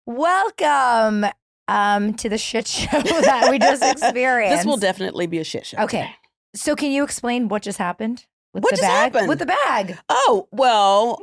Welcome to the shit show that we just experienced. This will definitely be a shit show. Okay. So can you explain what just happened? With What the just bag? happened? With the bag. Oh, well,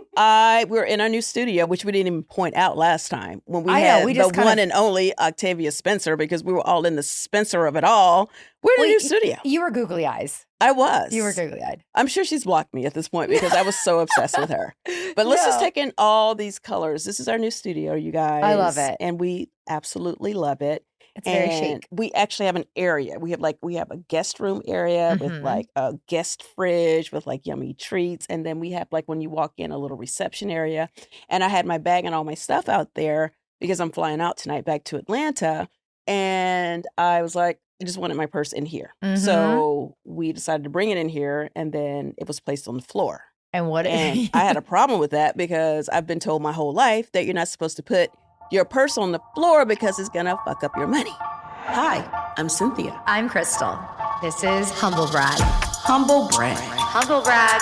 we're in our new studio, which we didn't even point out last time when we had the one and only Octavia Spencer, because we were all in the Spencer of it all. We're in a new studio. You were googly eyes. I was. You were googly eyed. I'm sure she's blocked me at this point because I was so obsessed with her. But let's just take in all these colors. This is our new studio, you guys. I love it. And we absolutely love it. It's very chic. We actually have an area. We have a guest room area with like a guest fridge with like yummy treats. And then we have like when you walk in a little reception area. And I had my bag and all my stuff out there because I'm flying out tonight back to Atlanta. And I was like, I just wanted my purse in here. So we decided to bring it in here, and then it was placed on the floor. And I had a problem with that because I've been told my whole life that you're not supposed to put your purse on the floor because it's gonna fuck up your money. Hi, I'm Cynthia. I'm Crystal. This is Humble Brag. Humble brag. Humble Brag.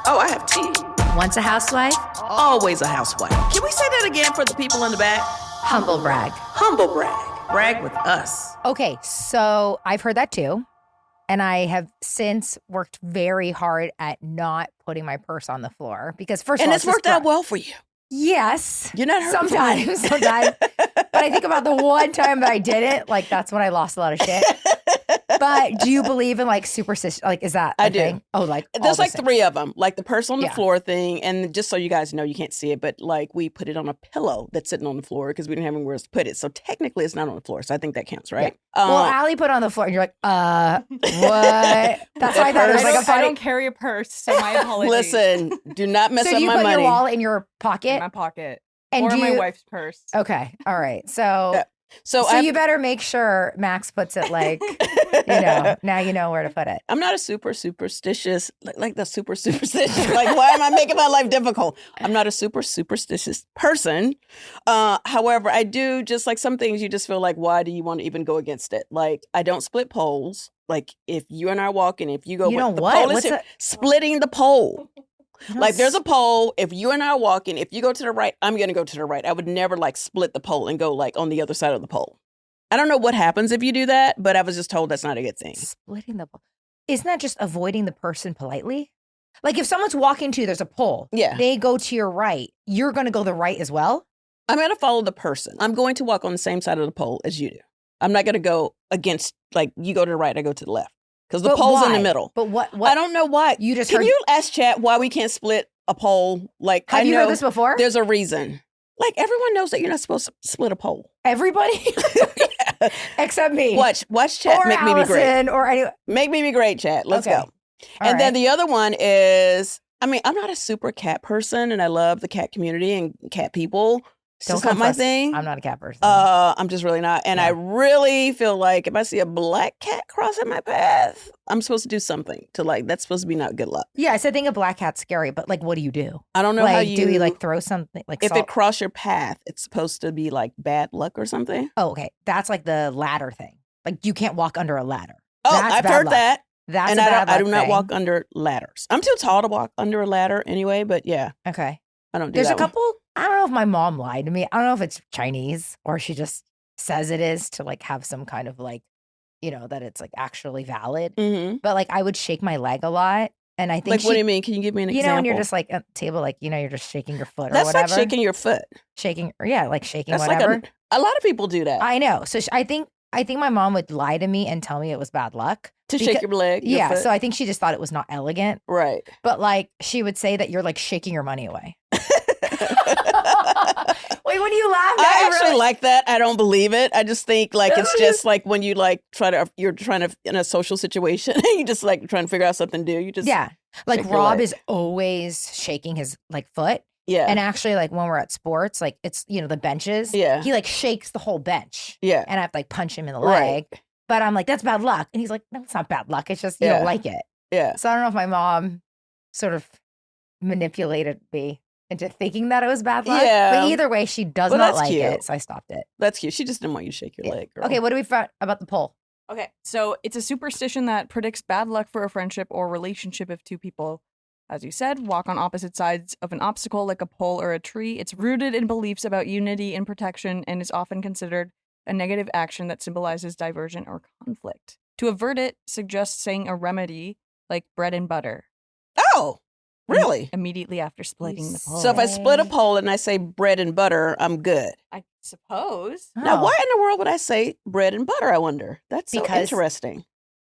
Oh, I have tea. Once a housewife, Always a housewife. Can we say that again for the people in the back? Humble Brag. Humble brag. Brag with us. Okay, so I've heard that too. And I have since worked very hard at not putting my purse on the floor because first of all, it's worked out well for you. Yes. You're not hurt. Sometimes. But I think about the one time that I did it, like that's when I lost a lot of shit. But do you believe in like superstition? Like, is that a thing? Oh, like there's like three of them, like the purse on the floor thing. And just so you guys know, you can't see it, but like we put it on a pillow that's sitting on the floor because we didn't have anywhere else to put it. So technically it's not on the floor. So I think that counts, right? Yeah. Well, Allie put it on the floor and you're like, what? That's why I thought it was like a funny. I don't carry a purse, so my apologies. Listen, do not mess up my money. So you put your wallet in your pocket? In my pocket. And or my wife's purse. Okay. All right. So... Yeah. So you better make sure Max puts it like, now you know where to put it. I'm not a super superstitious, like the super superstitious. Like, why am I making my life difficult? I'm not a super superstitious person. However, I do just like some things you just feel like, why do you want to even go against it? Like, I don't split poles. Like, if you and I are walking, if you go, pole is splitting the pole. Like there's a pole. If you and I are walking, if you go to the right, I'm going to go to the right. I would never like split the pole and go like on the other side of the pole. I don't know what happens if you do that, but I was just told that's not a good thing. Splitting the pole. Isn't that just avoiding the person politely? Like if someone's walking to you, there's a pole. Yeah. They go to your right. You're going to go the right as well? I'm going to follow the person. I'm going to walk on the same side of the pole as you do. I'm not going to go against, like you go to the right, I go to the left. Because the pole's in the middle. But what? I don't know why. You just Can you ask chat why we can't split a pole? Like, have you heard this before? There's a reason. Like, everyone knows that you're not supposed to split a pole. Everybody? Except me. Watch chat. Or Make Allison, me be great. or anyone. Make me be great, chat. Let's go. All then the other one is, I mean, I'm not a super cat person, and I love the cat community and cat people. It's just not my thing. I'm not a cat person. I'm just really not. And I really feel like if I see a black cat crossing my path, I'm supposed to do something to like, that's supposed to be not good luck. Yeah, I said I think a black cat's scary, but like, what do you do? I don't know like, how you... Do you like throw something? Like if it cross your path, it's supposed to be like bad luck or something? Oh, okay. That's like the ladder thing. Like you can't walk under a ladder. Oh, I've heard that. That's and a bad luck I do not thing. walk under ladders. I'm too tall to walk under a ladder anyway, but yeah. Okay. I don't do There's that a couple... I don't know if my mom lied to me. I don't know if it's Chinese or she just says it is to like have some kind of like, that it's like actually valid. Mm-hmm. But like I would shake my leg a lot. And I think like, what do you mean? Can you give me an example? When you're just like at the table, like, you're just shaking your foot or That's whatever. That's like shaking your foot. Shaking, or like shaking That's whatever. Like a lot of people do that. I know. So I think my mom would lie to me and tell me it was bad luck. To shake your leg? Your foot? So I think she just thought it was not elegant. Right. But like she would say that you're like shaking your money away. Wait, when you laugh, I actually like that. I don't believe it. I just think like it's just like when you like you're trying to in a social situation, you just like trying to figure out something to do. You just like Rob is always shaking his like foot. Yeah. And actually, like when we're at sports, like it's the benches. Yeah. He like shakes the whole bench. Yeah. And I have to like punch him in the leg. Right. But I'm like, that's bad luck. And he's like, no, it's not bad luck. It's just you don't like it. Yeah. So I don't know if my mom sort of manipulated me into thinking that it was bad luck. Yeah. But either way, she does not like it. So I stopped it. That's cute. She just didn't want you to shake your leg, girl. Okay, what do we find about the poll? Okay, so it's a superstition that predicts bad luck for a friendship or relationship if two people as you said, walk on opposite sides of an obstacle like a pole or a tree. It's rooted in beliefs about unity and protection and is often considered a negative action that symbolizes diversion or conflict. To avert it suggests saying a remedy like bread and butter. Oh, really? Immediately after splitting the pole. So if I split a pole and I say bread and butter, I'm good. I suppose. Oh. Now, why in the world would I say bread and butter, I wonder? That's so Because- interesting.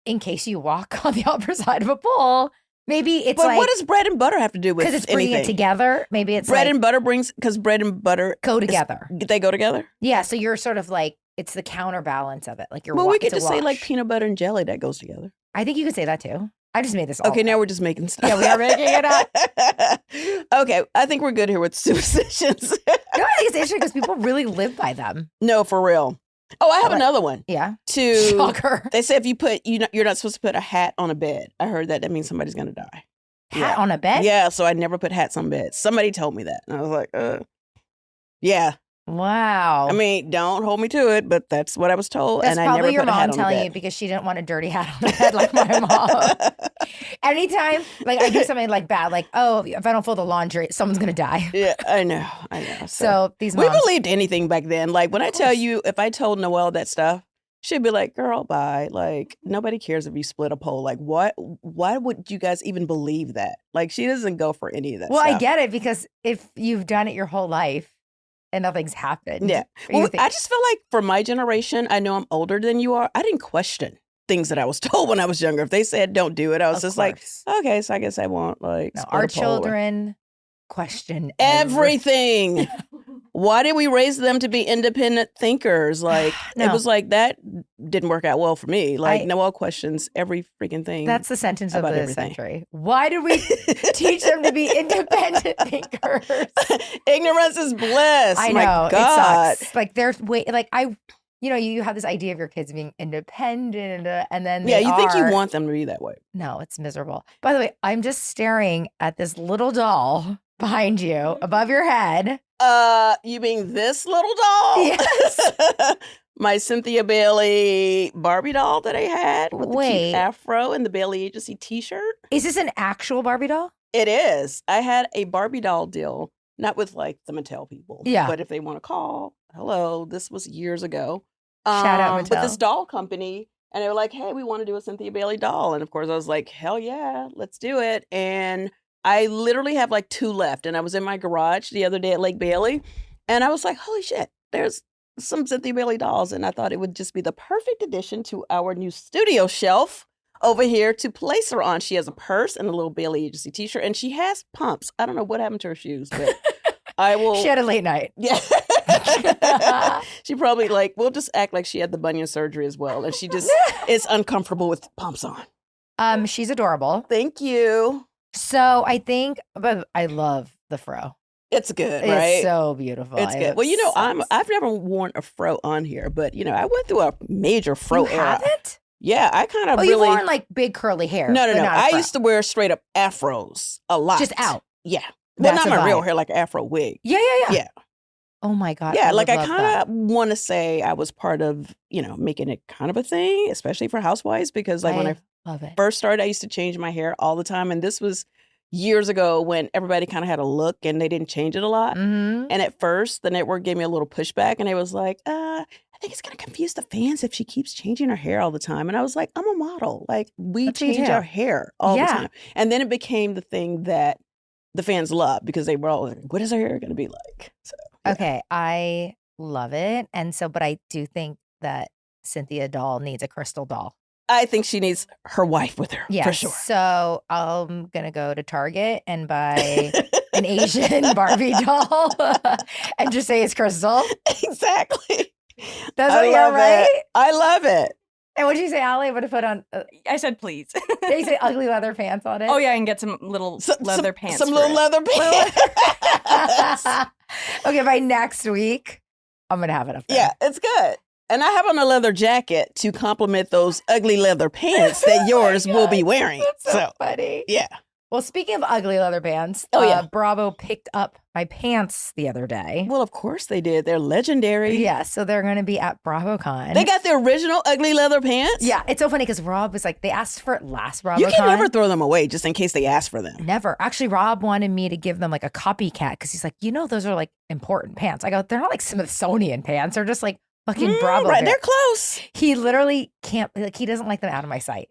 In case you walk on the opposite side of a pole, maybe it's But like what does bread and butter have to do with because it's bringing anything? it together. Maybe it's Bread like and butter because bread and butter go together. They go together? Yeah, so you're sort of like it's the counterbalance of it. Like you're. Well, we it's could a just say like wash. peanut butter and jelly that goes together. I think you could say that too. I just made this. All Okay, up. now we're just making stuff. Yeah, we are making it up. Okay, I think we're good here with superstitions. No, I think it's interesting because people really live by them. No, for real. Oh, I have Like- another one. Yeah. To Shocker. They say if you put you're not supposed to put a hat on a bed. I heard that means somebody's gonna die. Hat on a bed? Yeah, so I never put hats on beds. Somebody told me that, and I was like, yeah. Wow. I mean, don't hold me to it, but that's what I was told, That's and I never probably your put a hat mom on telling a you bed. because she didn't want a dirty hat on her head like my mom. Anytime, like I do something like bad, like if I don't fold the laundry, someone's gonna die. Yeah, I know. So these we moms, believed anything back then. Like when I tell you, if I told Noelle that stuff, she'd be like, "Girl, bye." Like nobody cares if you split a pole. Like what? Why would you guys even believe that? Like she doesn't go for any of that. well, stuff. I get it because if you've done it your whole life and nothing's happened, Yeah. you Well, think- I just feel like for my generation, I know I'm older than you are. I didn't question things that I was told when I was younger. If they said don't do it, I was Of just like, course. okay, so I guess I won't like No, split our a pole or- children question everything. Why did we raise them to be independent thinkers? Like No. it was like that didn't work out well for me. Like I- Noelle questions every freaking thing. That's the sentence of about the everything. century. Why did we teach them to be independent thinkers? Ignorance is bliss. I know My God. it sucks. Like there's way like you have this idea of your kids being independent, and then Yeah, they you think you are- want them to be that way. No, it's miserable. By the way, I'm just staring at this little doll behind you, above your head. You mean this little doll? Yes. My Cynthia Bailey Barbie doll that I had with the Wait. cute afro and the Bailey Agency t-shirt. Is this an actual Barbie doll? It is. I had a Barbie doll deal, not with like the Mattel people. Yeah. But if they want to call, hello, this was years ago. Shout out With Mattel. this doll company. And they were like, hey, we want to do a Cynthia Bailey doll. And of course I was like, hell yeah, let's do it. And I literally have like 2 left. And I was in my garage the other day at Lake Bailey. And I was like, holy shit, there's some Cynthia Bailey dolls. And I thought it would just be the perfect addition to our new studio shelf over here to place her on. She has a purse and a little Bailey Agency t-shirt. And she has pumps. I don't know what happened to her shoes, but I will. She had a late night. Yeah. She probably we'll just act like she had the bunion surgery as well. And she just is uncomfortable with pumps on. She's adorable. Thank you. So I think, but I love the fro. It's good, It's right? so beautiful. It's I good. Well, obsessed. I've never worn a fro on here, but I went through a major fro You era. haven't? Yeah, I kind of Oh, really. you've worn like big curly hair. no. but not a I fro. used to wear straight up afros a lot. Just out. Yeah. Well, That's not a my real vibe. hair, like an afro wig. Yeah. Yeah. Oh my God. Yeah, would I love kind that. of want to say I was part of, making it kind of a thing, especially for housewives, because when I love it. first started, I used to change my hair all the time. And this was years ago when everybody kind of had a look and they didn't change it a lot. Mm-hmm. And at first, the network gave me a little pushback and it was like, I think it's going to confuse the fans if she keeps changing her hair all the time. And I was like, I'm a model. Like, we That's what you change do. our hair all Yeah. the time. And then it became the thing that the fans loved because they were all like, what is her hair going to be like? So, yeah. Okay. I love it. And so, but I do think that Cynthia doll needs a crystal doll. I think she needs her wife with her, Yeah. for sure. So I'm going to go to Target and buy an Asian Barbie doll and just say it's crystal. Exactly. That's I what you're love right. it. I love it. And what did you say, Allie? What to put on? I said please. Did you say ugly leather pants on it? Oh yeah, and get some little leather pants. Some for little it. leather pants. Okay, by next week, I'm going to have it up there. Yeah, it's good. And I have on a leather jacket to complement those ugly leather pants that yours will be wearing. That's so funny. Yeah. Well, speaking of ugly leather pants, Bravo picked up my pants the other day. Well, of course they did. They're legendary. Yeah, so they're going to be at BravoCon. They got the original ugly leather pants? Yeah, it's so funny because Rob was like, they asked for it last BravoCon. You can never throw them away just in case they ask for them. Never. Actually, Rob wanted me to give them like a copycat because he's like, those are like important pants. I go, they're not like Smithsonian pants. They're just like fucking Bravo. Right, they're close. He literally can't, like, he doesn't like them out of my sight.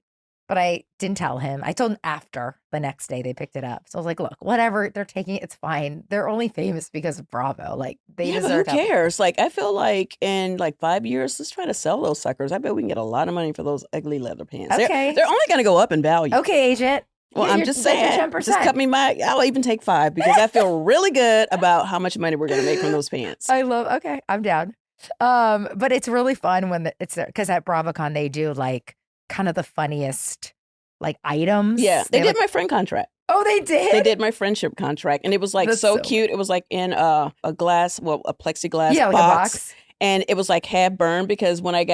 But I didn't tell him. I told him after the next day they picked it up. So I was like, look, whatever, they're taking it, it's fine. They're only famous because of Bravo. Like, they deserve but who cares? Like, I feel like in like 5 years, let's try to sell those suckers. I bet we can get a lot of money for those ugly leather pants. Okay. They're only going to go up in value. Okay, agent. Well, I'm just saying, just cut me I'll even take 5 because I feel really good about how much money we're going to make from those pants. Okay, I'm down. But it's really fun when it's there because at BravoCon they do like kind of the funniest like items. Yeah, they did my friend contract. Oh, they did? They did my friendship contract. And it was like That's so so cute. It was like in a plexiglass like box. a box. And it was like half burned because when I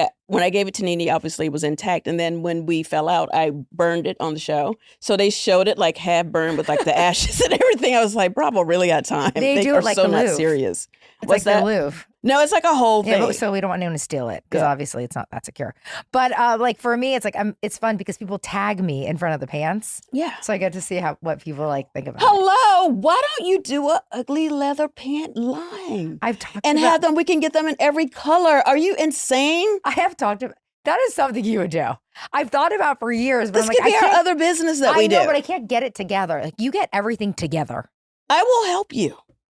gave it to Nene, obviously it was intact. And then when we fell out, I burned it on the show. So they showed it like half burned with like the ashes and everything. I was like, Bravo really got time. They do are it like so the not Louvre. serious. It's What's like that? the Louvre. No, it's like a whole thing. Yeah, so we don't want anyone to steal it because obviously it's not that secure. But like for me, it's like it's fun because people tag me in front of the pants. Yeah. So I get to see what people like think about it. Hello, why don't you do a ugly leather pant line? I've talked and about, have them. We can get them in every color. Are you insane? I have talked about. That is something you would do. I've thought about for years, but This I'm like, could be our other business that we do. I know, but I can't get it together. Like you get everything together. I will help you.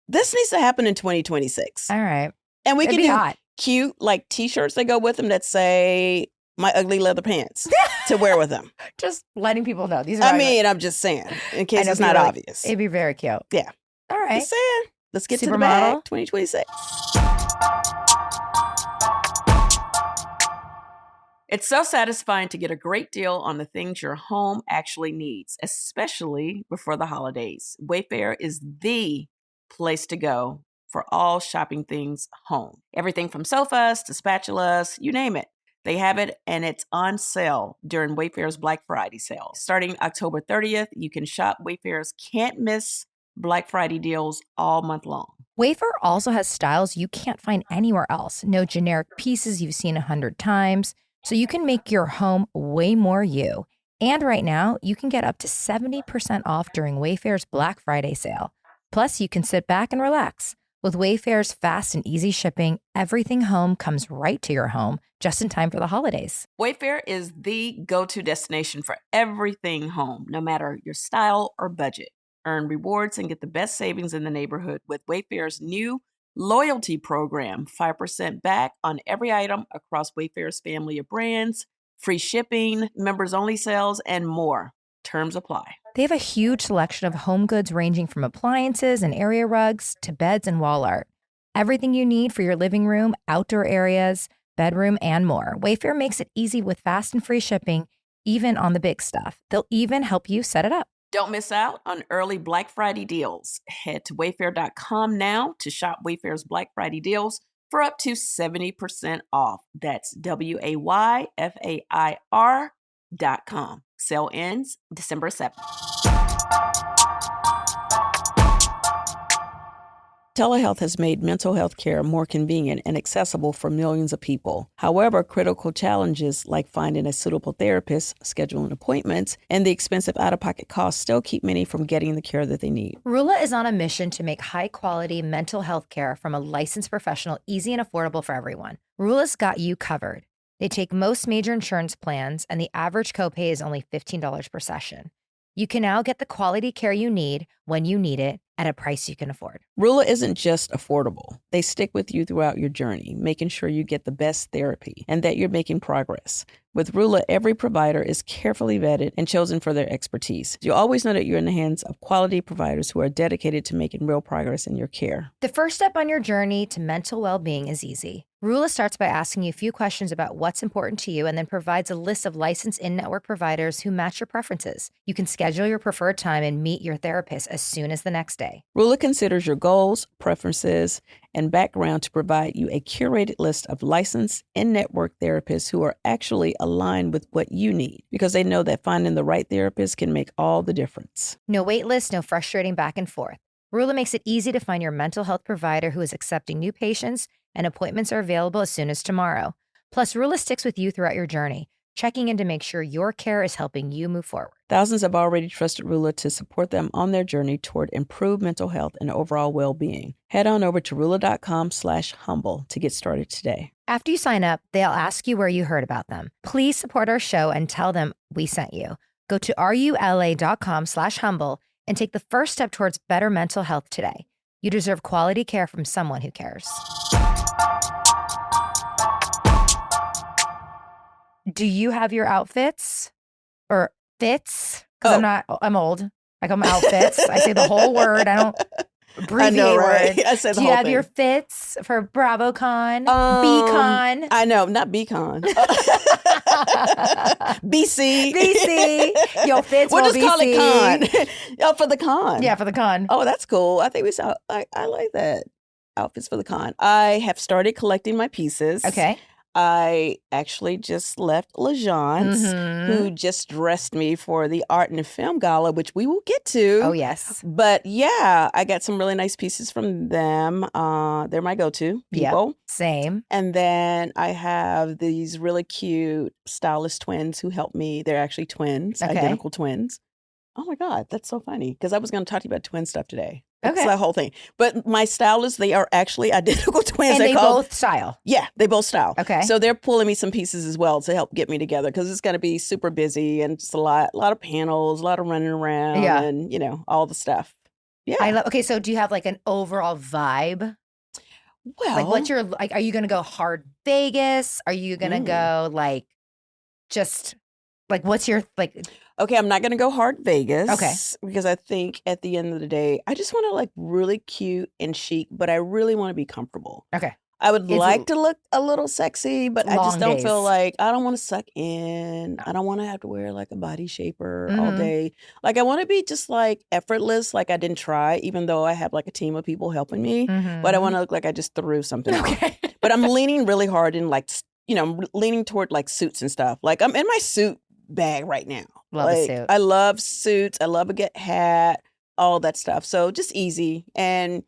This needs to happen in 2026. All right. And we It'd can be do hot. cute like T-shirts that go with them that say my ugly leather pants to wear with them. Just letting people know. These are. I'm just saying in case it's not obvious. It'd be very cute. Yeah. All right. Just saying. Let's get to the Supermodel. bag. 2026. It's so satisfying to get a great deal on the things your home actually needs, especially before the holidays. Wayfair is the place to go for all shopping things home. Everything from sofas to spatulas, you name it. They have it, and it's on sale during Wayfair's Black Friday sale. Starting October 30th, you can shop Wayfair's can't-miss Black Friday deals all month long. Wayfair also has styles you can't find anywhere else. No generic pieces you've seen 100 times. So you can make your home way more you. And right now, you can get up to 70% off during Wayfair's Black Friday sale. Plus, you can sit back and relax. With Wayfair's fast and easy shipping, everything home comes right to your home just in time for the holidays. Wayfair is the go-to destination for everything home, no matter your style or budget. Earn rewards and get the best savings in the neighborhood with Wayfair's new loyalty program. 5% back on every item across Wayfair's family of brands, free shipping, members-only sales, and more. Terms apply. They have a huge selection of home goods ranging from appliances and area rugs to beds and wall art. Everything you need for your living room, outdoor areas, bedroom, and more. Wayfair makes it easy with fast and free shipping, even on the big stuff. They'll even help you set it up. Don't miss out on early Black Friday deals. Head to wayfair.com now to shop Wayfair's Black Friday deals for up to 70% off. That's WAYFAIR.com. Sale ends December 7th. Telehealth has made mental health care more convenient and accessible for millions of people. However, critical challenges like finding a suitable therapist, scheduling appointments, and the expensive out-of-pocket costs still keep many from getting the care that they need. Rula is on a mission to make high-quality mental health care from a licensed professional easy and affordable for everyone. Rula's got you covered. They take most major insurance plans, and the average copay is only $15 per session. You can now get the quality care you need when you need it at a price you can afford. Rula isn't just affordable. They stick with you throughout your journey, making sure you get the best therapy and that you're making progress. With Rula, every provider is carefully vetted and chosen for their expertise. You always know that you're in the hands of quality providers who are dedicated to making real progress in your care. The first step on your journey to mental well-being is easy. Rula starts by asking you a few questions about what's important to you and then provides a list of licensed in-network providers who match your preferences. You can schedule your preferred time and meet your therapist as soon as the next day. Rula considers your goals, preferences, and background to provide you a curated list of licensed in-network therapists who are actually aligned with what you need, because they know that finding the right therapist can make all the difference. No wait list, no frustrating back and forth. Rula makes it easy to find your mental health provider who is accepting new patients, and appointments are available as soon as tomorrow. Plus, Rula sticks with you throughout your journey, checking in to make sure your care is helping you move forward. Thousands have already trusted Rula to support them on their journey toward improved mental health and overall well-being. Head on over to rula.com/humble to get started today. After you sign up, they'll ask you where you heard about them. Please support our show and tell them we sent you. Go to rula.com/humble and take the first step towards better mental health today. You deserve quality care from someone who cares. Do you have your outfits or fits? Because I'm old. I call them outfits. I say the whole word. I don't abbreviate I know, right? words. I said the Do you whole have thing. your fits for BravoCon, BCon? I know, not BCon. BC. BC. Your fits We'll will just call BC. it con. Oh, for the con. Yeah, for the con. Oh, that's cool. I think we saw. I like that. Outfits for the con. I have started collecting my pieces. Okay. I actually just left LaJaune's, Mhm. who just dressed me for the Art and Film Gala, which we will get to. Oh, yes. But yeah, I got some really nice pieces from them. They're my go-to people. Same. And then I have these really cute stylist twins who help me. They're actually twins, Okay. identical twins. Oh my God, that's so funny. Because I was going to talk to you about twin stuff today. Okay. That's the whole thing. But my stylists, they are actually identical twins. And they call- both style. Yeah, they both style. Okay. So they're pulling me some pieces as well to help get me together, because it's going to be super busy and just a lot of panels, a lot of running around, Yeah. and all the stuff. Yeah. Okay, so do you have like an overall vibe? Well, Like what's your, like, are you going to go hard Vegas? Are you going to go like, just like, what's your, like, okay, I'm not going to go hard Vegas. Okay. Because I think at the end of the day, I just want to like really cute and chic, but I really want to be comfortable. okay. I would It's like to look a little sexy, but I just long don't feel days. like, I don't want to suck in. I don't want to have to wear like a body shaper all Mhm. day. Like I want to be just like effortless, like I didn't try, even though I have like a team of people helping me. But I want to look like I just threw something on. Okay. But I'm leaning really hard in like, I'm leaning toward like suits and stuff. Like I'm in my suit bag right now. Love a Like, suit. I love suits. I love a good hat, all that stuff. So just easy. And,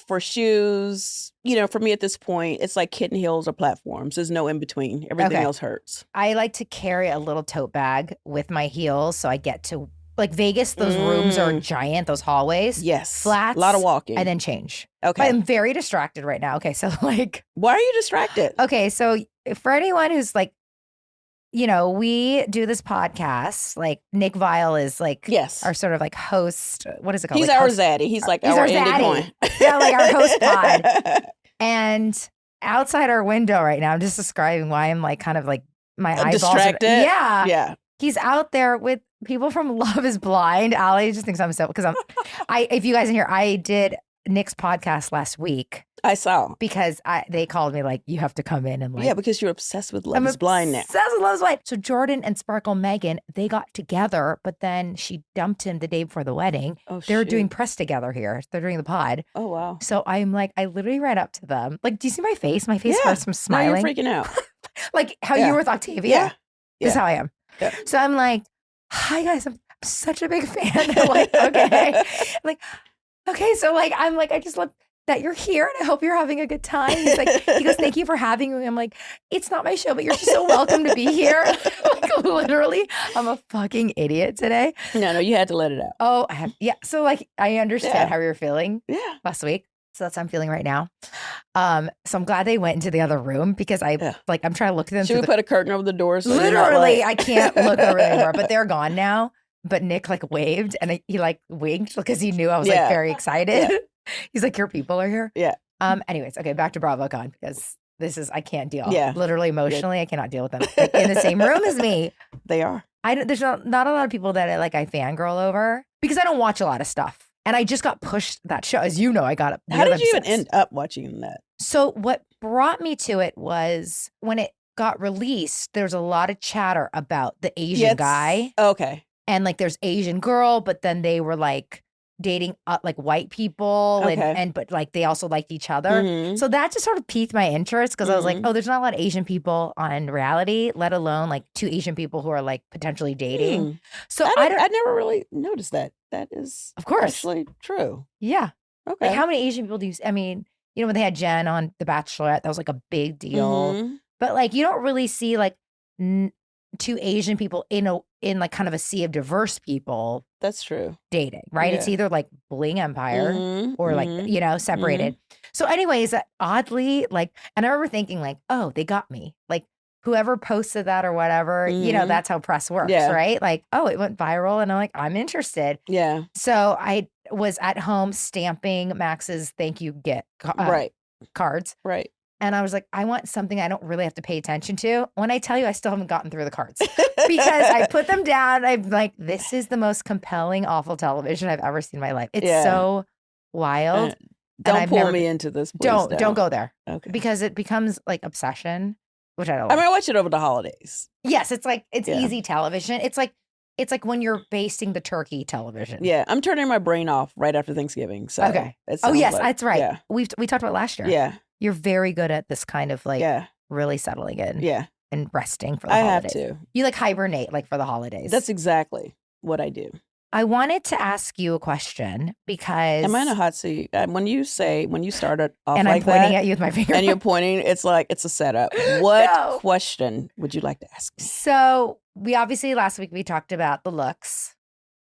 for shoes, for me at this point, it's like kitten heels or platforms. There's no in between. Everything Okay. else hurts. I like to carry a little tote bag with my heels so I get to, like Vegas, those rooms are giant, those hallways. Yes. Flats. A lot of walking. And then change. okay. But I'm very distracted right now. Okay, so like, Why are you distracted? okay, so for anyone who's like, we do this podcast, like Nick Vile is like Yes. our sort of like host. What is it called? He's Like our host- zaddy. He's like He's our our Andy zaddy. Cohen. Yeah, like our host pod. And outside our window right now, I'm just describing why I'm like kind of like my eyeballs. Distracted? Yeah. Yeah. He's out there with people from Love is Blind. Allie just thinks I'm so, because if you guys in here, I did Nick's podcast last week I saw. because they called me like, you have to come in and like. Yeah, because you're obsessed with Love I'm is Blind now. obsessed with Love is Blind. So Jordan and Sparkle Megan, they got together, but then she dumped him the day before the wedding. Oh, They're shoot. doing press together here. They're doing the pod. Oh, wow. So I'm like, I literally ran up to them. Like, do you see my face? My face Yeah. hurts from Now smiling. you're freaking out. Like how Yeah. you were with Octavia. Yeah. This is Yeah. how I am. Yeah. So I'm like, hi guys, I'm such a big fan. They're like, okay. I'm like, okay. So like, I'm like, I just love that you're here and I hope you're having a good time. He goes, thank you for having me. I'm like, it's not my show, but you're just so welcome to be here. Like literally, I'm a fucking idiot today. No, you had to let it out. Oh, yeah. So like, I understand Yeah. how you're feeling Yeah. last week. So that's how I'm feeling right now. So I'm glad they went into the other room because I'm trying to look at them. Should we put a curtain over the door? So they're not, Literally, like- I can't look over anymore, but they're gone now. But Nick like waved and he like winked because he knew I was like Yeah. very excited. He's like, your people are here. Yeah. Anyways, okay, back to BravoCon because I can't deal. Yeah. Literally, emotionally, I cannot deal with them like, in the same room as me. They are. There's not a lot of people that I fangirl over because I don't watch a lot of stuff. And I just got pushed that show. As you know, I got up. How did you even obsessed. end up watching that? So what brought me to it was when it got released, there's a lot of chatter about the Asian guy. Okay. And like there's Asian girl, but then they were like dating like white people and but like they also liked each other. Mhm. So that just sort of piqued my interest because I was like, oh, there's not a lot of Asian people on reality, let alone like 2 Asian people who are like potentially dating. So I never really noticed that. That is of course actually true. Yeah. Okay. Like how many Asian people do you, I mean, you know, when they had Jen on The Bachelorette, that was like a big deal. Mhm. But like you don't really see like 2 Asian people in like kind of a sea of diverse people That's true. dating, right? It's Yeah. either like Bling Empire Mhm. or like, Mhm. you know, separated. So anyways, oddly, like, and I remember thinking like, oh, they got me. Like whoever posted that or whatever, you know, Mhm. that's how press works, Yeah. right? Like, oh, it went viral and I'm like, I'm interested. Yeah. So I was at home stamping Max's thank you Right. cards. Right. And I was like, I want something I don't really have to pay attention to. When I tell you, I still haven't gotten through the cards because I put them down. I'm like, this is the most compelling, awful television I've ever seen in my life. It's so wild. Don't pull me into this. Please Don't go there. Okay. Because it becomes like obsession, which I don't I like. mean, I watch it over the holidays. Yes, it's like it's easy television. It's like when you're basting the turkey television. Yeah, I'm turning my brain off right after Thanksgiving. So okay. Oh yes, that's right. Yeah. We talked about it last year. Yeah. You're very good at this kind of like really settling in. Yeah. And resting for the I holidays. have to. You like hibernate like for the holidays. That's exactly what I do. I wanted to ask you a question because am I in a hot seat? When you started off and like I'm pointing that, at you with my finger, and you're pointing, it's like it's a setup. What question would you like to ask me? So we obviously last week we talked about the looks.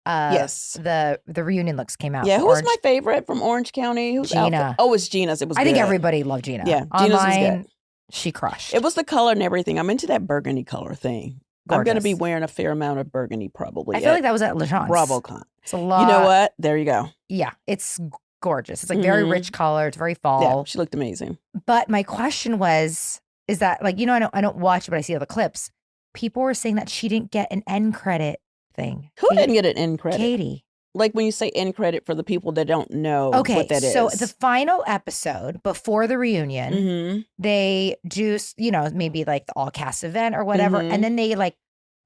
Yes, the reunion looks came out. Yeah, who was my favorite from Orange County? Who's Gina. Oh, it was Gina's. It was. I think everybody loved Gina. Yeah, Gina's was good. She crushed. It was the color and everything. I'm into that burgundy color thing. Gorgeous. I'm going to be wearing a fair amount of burgundy probably. I feel like that was at LeJean's. BravoCon. It's a lot. You know what? There you go. Yeah, it's gorgeous. It's like very rich color. It's very fall. Yeah, she looked amazing. But my question is that like, you know, I don't watch it, but I see all the clips. People were saying that she didn't get an end credit thing. Who didn't get an end credit? Katie. Like when you say end credit for the people that don't know what that is. So the final episode before the reunion, they do, you know, maybe like the all cast event or whatever. And then they like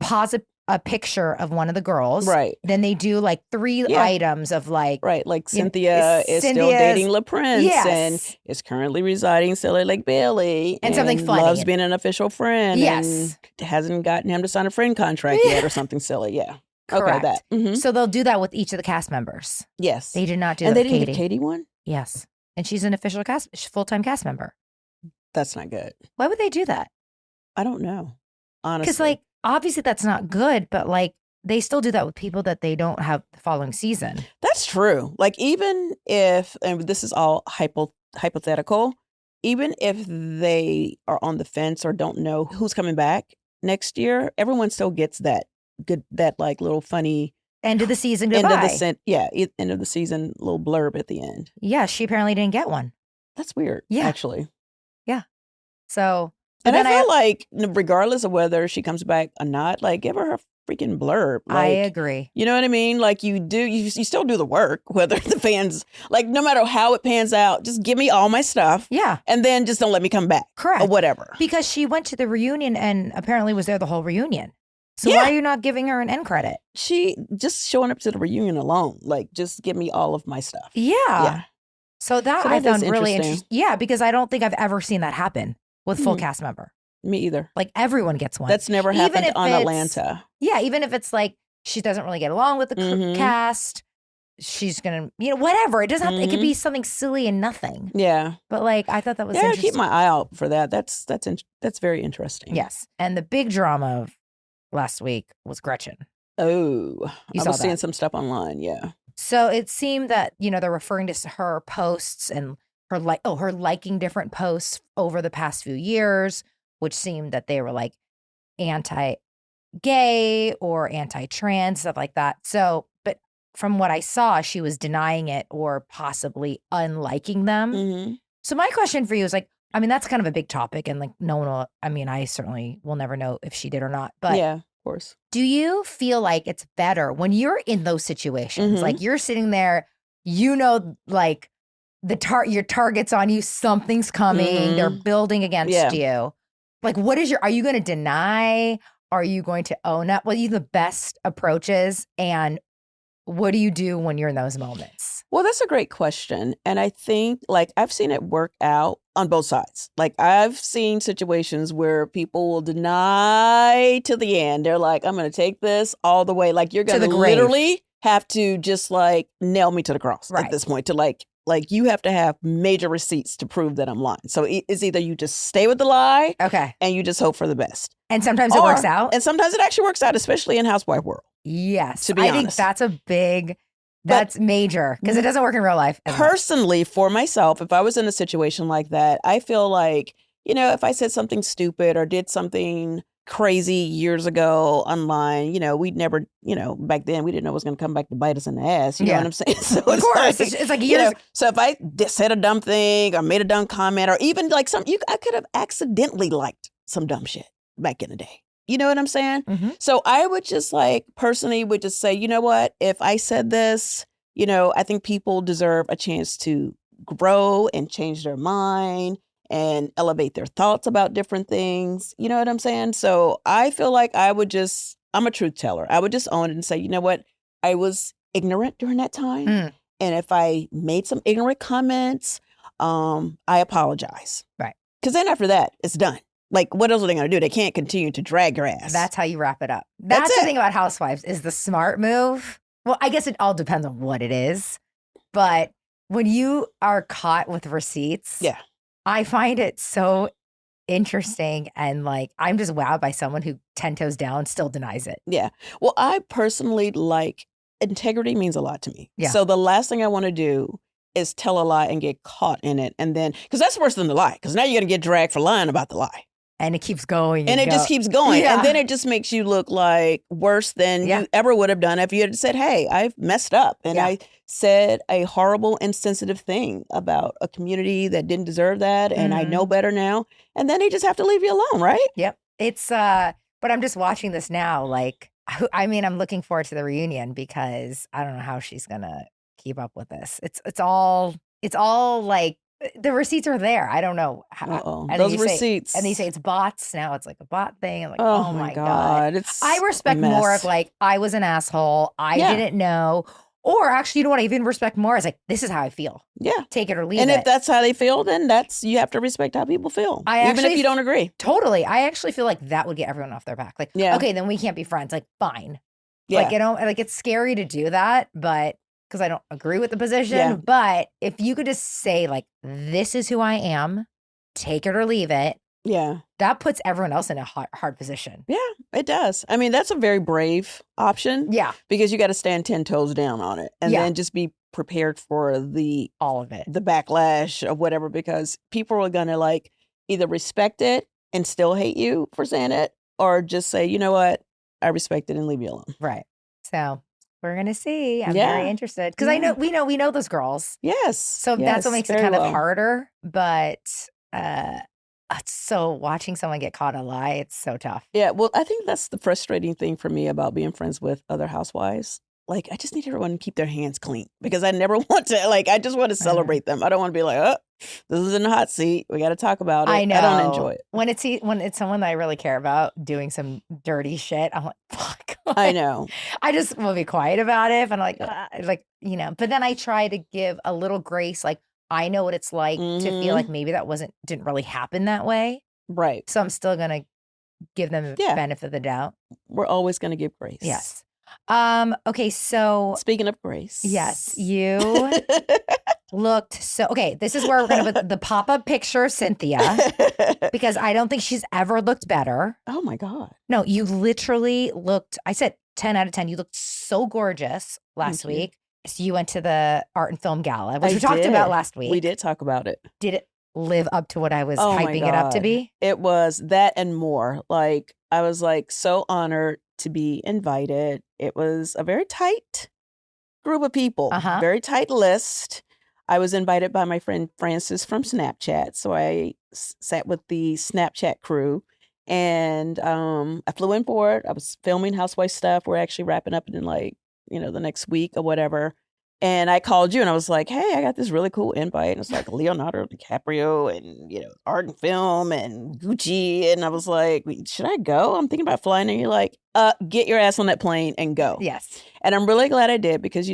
pause a picture of one of the girls. Right. Then they do like 3 items of like. Right. Like Cynthia is still dating La Prince and is currently residing still at Lake Bailey. And something funny. Loves being an official friend. Yes. And hasn't gotten him to sign a friend contract yet or something silly. Yeah. Correct. Okay, that. So they'll do that with each of the cast members. Yes. They did not do that. And that they with didn't get Katie one? Yes. And she's an official full-time cast member. That's not good. Why would they do that? I don't know. Honestly. Because like, obviously that's not good, but like, they still do that with people that they don't have the following season. That's true. Like even if, and this is all hypothetical, even if they are on the fence or don't know who's coming back next year, everyone still gets that like little funny end of the season goodbye. End of the season little blurb at the end. Yeah, she apparently didn't get one. That's weird. Yeah, actually. Yeah. So, and I feel like regardless of whether she comes back or not, like give her freaking blurb. Like, I agree. You know what I mean? Like you still do the work, whether the fans, like no matter how it pans out, just give me all my stuff. Yeah. And then just don't let me come back. Correct. Or whatever. Because she went to the reunion and apparently was there the whole reunion. So why are you not giving her an end credit? She just showing up to the reunion alone. Like just give me all of my stuff. Yeah. So that I found really interesting. Yeah, because I don't think I've ever seen that happen with full cast member. Me either. Like everyone gets one. That's never happened on Atlanta. Yeah, even if it's like she doesn't really get along with the cast, she's gonna, you know, whatever. It doesn't have to, it could be something silly and nothing. Yeah. But like I thought that was interesting. Keep my eye out for that. That's very interesting. Yes. And the big drama of last week was Gretchen. Oh, I was seeing some stuff online. Yeah. So it seemed that, you know, they're referring to her posts and her liking different posts over the past few years, which seemed that they were like anti-gay or anti-trans, stuff like that. So, but from what I saw, she was denying it or possibly unliking them. So my question for you is like, I mean, that's kind of a big topic and like no one will, I mean, I certainly will never know if she did or not, but yeah, of course. Do you feel like it's better when you're in those situations? Like you're sitting there, you know, like your target's on you, something's coming, they're building against you. Like, are you going to deny? Are you going to own up? What are the best approaches? And what do you do when you're in those moments? Well, that's a great question. And I think like I've seen it work out on both sides. Like I've seen situations where people will deny to the end. They're like, I'm going to take this all the way. Like you're going to literally have to just like nail me to the cross at this point to like you have to have major receipts to prove that I'm lying. So it's either you just stay with the lie and you just hope for the best. And sometimes it works out. And sometimes it actually works out, especially in housewife world. Yes. To be honest. I think that's a big, that's major because it doesn't work in real life. Personally, for myself, if I was in a situation like that, I feel like, you know, if I said something stupid or did something crazy years ago online, you know, we'd never, you know, back then we didn't know it was going to come back to bite us in the ass. You know what I'm saying? So of course. It's like years. You know, so if I said a dumb thing or made a dumb comment or even like I could have accidentally liked some dumb shit back in the day. You know what I'm saying? Mm-hmm. So I would just like personally would just say, you know what, if I said this, you know, I think people deserve a chance to grow and change their mind and elevate their thoughts about different things. You know what I'm saying? So I feel like I'm a truth teller. I would just own it and say, you know what, I was ignorant during that time. And if I made some ignorant comments, I apologize. Right. Because then after that, it's done. Like, what else are they going to do? They can't continue to drag your ass. That's how you wrap it up. That's the thing about housewives is the smart move. Well, I guess it all depends on what it is. But when you are caught with receipts, I find it so interesting. And like, I'm just wowed by someone who 10 toes down still denies it. Yeah. Well, I personally like integrity means a lot to me. Yeah. So the last thing I want to do is tell a lie and get caught in it. And then, because that's worse than the lie. Because now you're going to get dragged for lying about the lie. And it keeps going. And it just keeps going. And then it just makes you look like worse than you ever would have done if you had said, hey, I've messed up. And I said a horrible, insensitive thing about a community that didn't deserve that. And I know better now. And then they just have to leave you alone, right? Yep. It's, but I'm just watching this now. Like, I mean, I'm looking forward to the reunion because I don't know how she's going to keep up with this. It's all like, the receipts are there. I don't know. Those receipts. And they say it's bots. Now it's like a bot thing. I'm like, oh my God. I respect more of like, I was an asshole. I didn't know. Or actually, you know what? I even respect more is like, this is how I feel. Yeah. Take it or leave it. And if that's how they feel, then you have to respect how people feel. Even if you don't agree. Totally. I actually feel like that would get everyone off their back. Like, okay, then we can't be friends. Like, fine. Yeah. Like, you know, like it's scary to do that, but because I don't agree with the position. Yeah. But if you could just say, like, this is who I am, take it or leave it. Yeah. That puts everyone else in a hard position. Yeah, it does. I mean, that's a very brave option. Yeah. Because you got to stand 10 toes down on it. And then just be prepared for all of it, the backlash or whatever, because people are going to like either respect it and still hate you for saying it, or just say, you know what, I respect it and leave you alone. Right. So we're gonna see. I'm very interested because I know we know those girls. Yes. So that's what makes it kind of harder. But so watching someone get caught in a lie, it's so tough. Yeah. Well, I think that's the frustrating thing for me about being friends with other housewives. Like, I just need everyone to keep their hands clean because I never want to. Like, I just want to celebrate them. I don't want to be like, oh, this is in the hot seat. We got to talk about it. I know. I don't enjoy it. When it's someone that I really care about doing some dirty shit, I'm like, fuck. I know. I just will be quiet about it. And I'm like, you know, but then I try to give a little grace. Like, I know what it's like to feel like maybe that didn't really happen that way. Right. So I'm still going to give them the benefit of the doubt. We're always going to give grace. Yes. Okay, so speaking of grace. Yes, you looked so okay. This is where we're gonna put the pop-up picture of Cynthia because I don't think she's ever looked better. Oh my God. No, you literally looked, I said 10 out of 10. You looked so gorgeous last week. So you went to the art and film gala, which we talked about last week. We did talk about it. Did it live up to what I was hyping it up to be? It was that and more. Like, I was like so honored to be invited. It was a very tight group of people, very tight list. I was invited by my friend Francis from Snapchat. So I sat with the Snapchat crew and I flew in for it. I was filming housewife stuff. We're actually wrapping up in like, the next week or whatever. And I called you and I was like, hey, I got this really cool invite. And it's like Leonardo DiCaprio and, art and film and Gucci. And I was like, should I go? I'm thinking about flying. And you're like, get your ass on that plane and go. Yes. And I'm really glad I did because,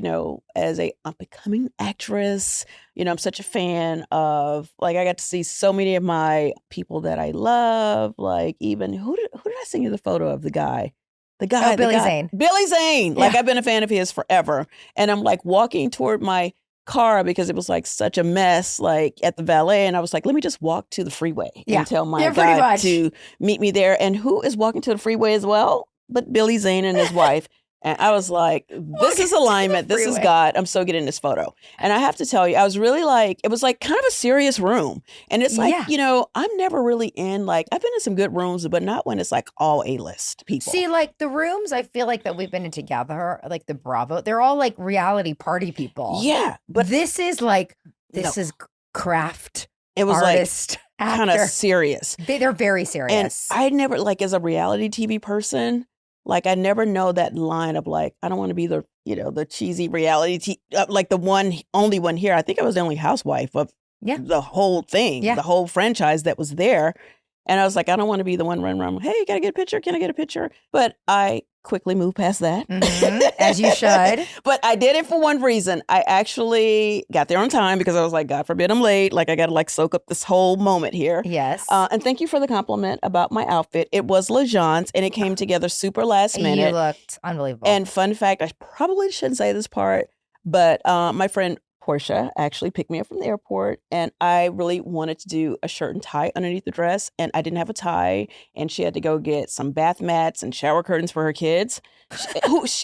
as a up-and-coming actress, I'm such a fan of, I got to see so many of my people that I love. Like even, who did I send you the photo of? The guy. Billy Zane. Billy Zane. Yeah. I've been a fan of his forever. And I'm walking toward my car because it was such a mess, at the valet. And I was like, let me just walk to the freeway and tell my guy to meet me there. And who is walking to the freeway as well? But Billy Zane and his wife. And I was like, this is alignment. This is God. I'm so getting this photo. And I have to tell you, I was really it was kind of a serious room. And it's I'm never really in, I've been in some good rooms, but not when it's all A-list people. See, the rooms I feel that we've been in together, the Bravo, they're all reality party people. Yeah. But this is this is craft. It was artist, kind of serious. They're very serious. And I never, as a reality TV person, I never know that line of I don't want to be the, the cheesy reality, the only one here. I think I was the only housewife of the whole thing, the whole franchise that was there. And I was like, I don't want to be the one running around. Hey, can I get a picture? Can I get a picture? But I quickly moved past that. As you should. But I did it for one reason. I actually got there on time because I was like, God forbid I'm late. I got to soak up this whole moment here. Yes. And thank you for the compliment about my outfit. It was LeJean's and it came together super last minute. You looked unbelievable. And fun fact, I probably shouldn't say this part, but my friend Porsche actually picked me up from the airport and I really wanted to do a shirt and tie underneath the dress and I didn't have a tie and she had to go get some bath mats and shower curtains for her kids.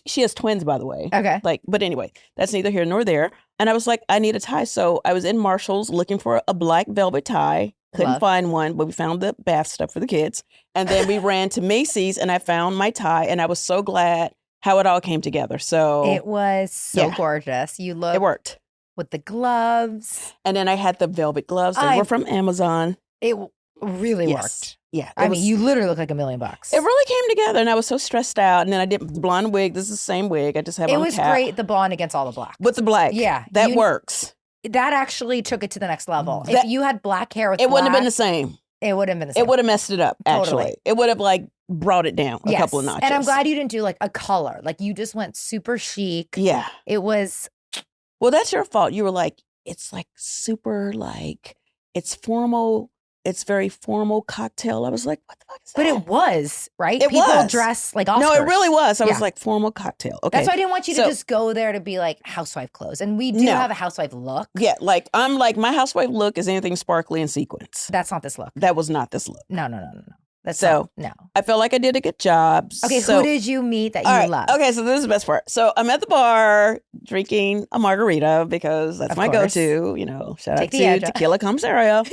She has twins, by the way. Okay. But anyway, that's neither here nor there. And I was like, I need a tie. So I was in Marshall's looking for a black velvet tie. Couldn't find one, but we found the bath stuff for the kids. And then we ran to Macy's and I found my tie and I was so glad how it all came together. So it was so gorgeous. You looked. It worked. With the gloves. And then I had the velvet gloves. They were from Amazon. It really worked. Yeah. I mean, you literally look like $1 million. It really came together and I was so stressed out. And then I did the blonde wig. This is the same wig. I just have on It was great, the blonde against all the black. With the black. Yeah. That works. That actually took it to the next level. If you had black hair with it wouldn't have been the same. It would have been the same. It would have messed it up, actually. Totally. It would have brought it down a couple of notches. And I'm glad you didn't do a color. You just went super chic. Yeah. It was. Well, that's your fault. You were it's super it's formal. It's very formal cocktail. I was like, what the fuck is that? But it was, right? It People was. dress like Oscars. No, it really was. I was like, formal cocktail. Okay. That's why I didn't want you to just go there to be housewife clothes. And we do have a housewife look. Yeah, I'm my housewife look is anything sparkly and sequins. That's not this look. That was not this look. No. That's so no. I felt like I did a good job. Okay, so, who did you meet that you love? Okay, so this is the best part. So I'm at the bar drinking a margarita because that's my go-to. Shout out to Tequila Commissariat.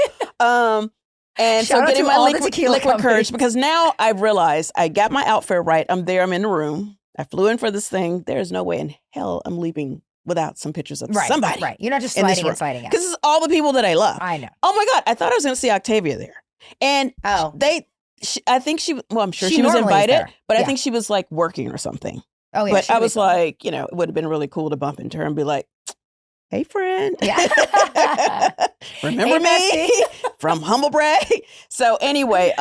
And Shout so getting my liquid courage because now I've realized I got my outfit right. I'm there. I'm in the room. I flew in for this thing. There's no way in hell I'm leaving without some pictures of somebody. Right. You're not just sliding and sliding out. Because it's all the people that I love. I know. Oh my God. I thought I was going to see Octavia there. And I think I'm sure she was invited, but I think she was working or something. Oh, yeah. But I was like, it would have been really cool to bump into her and be like, hey, friend. Yeah. Remember me from Humble Brag? So anyway,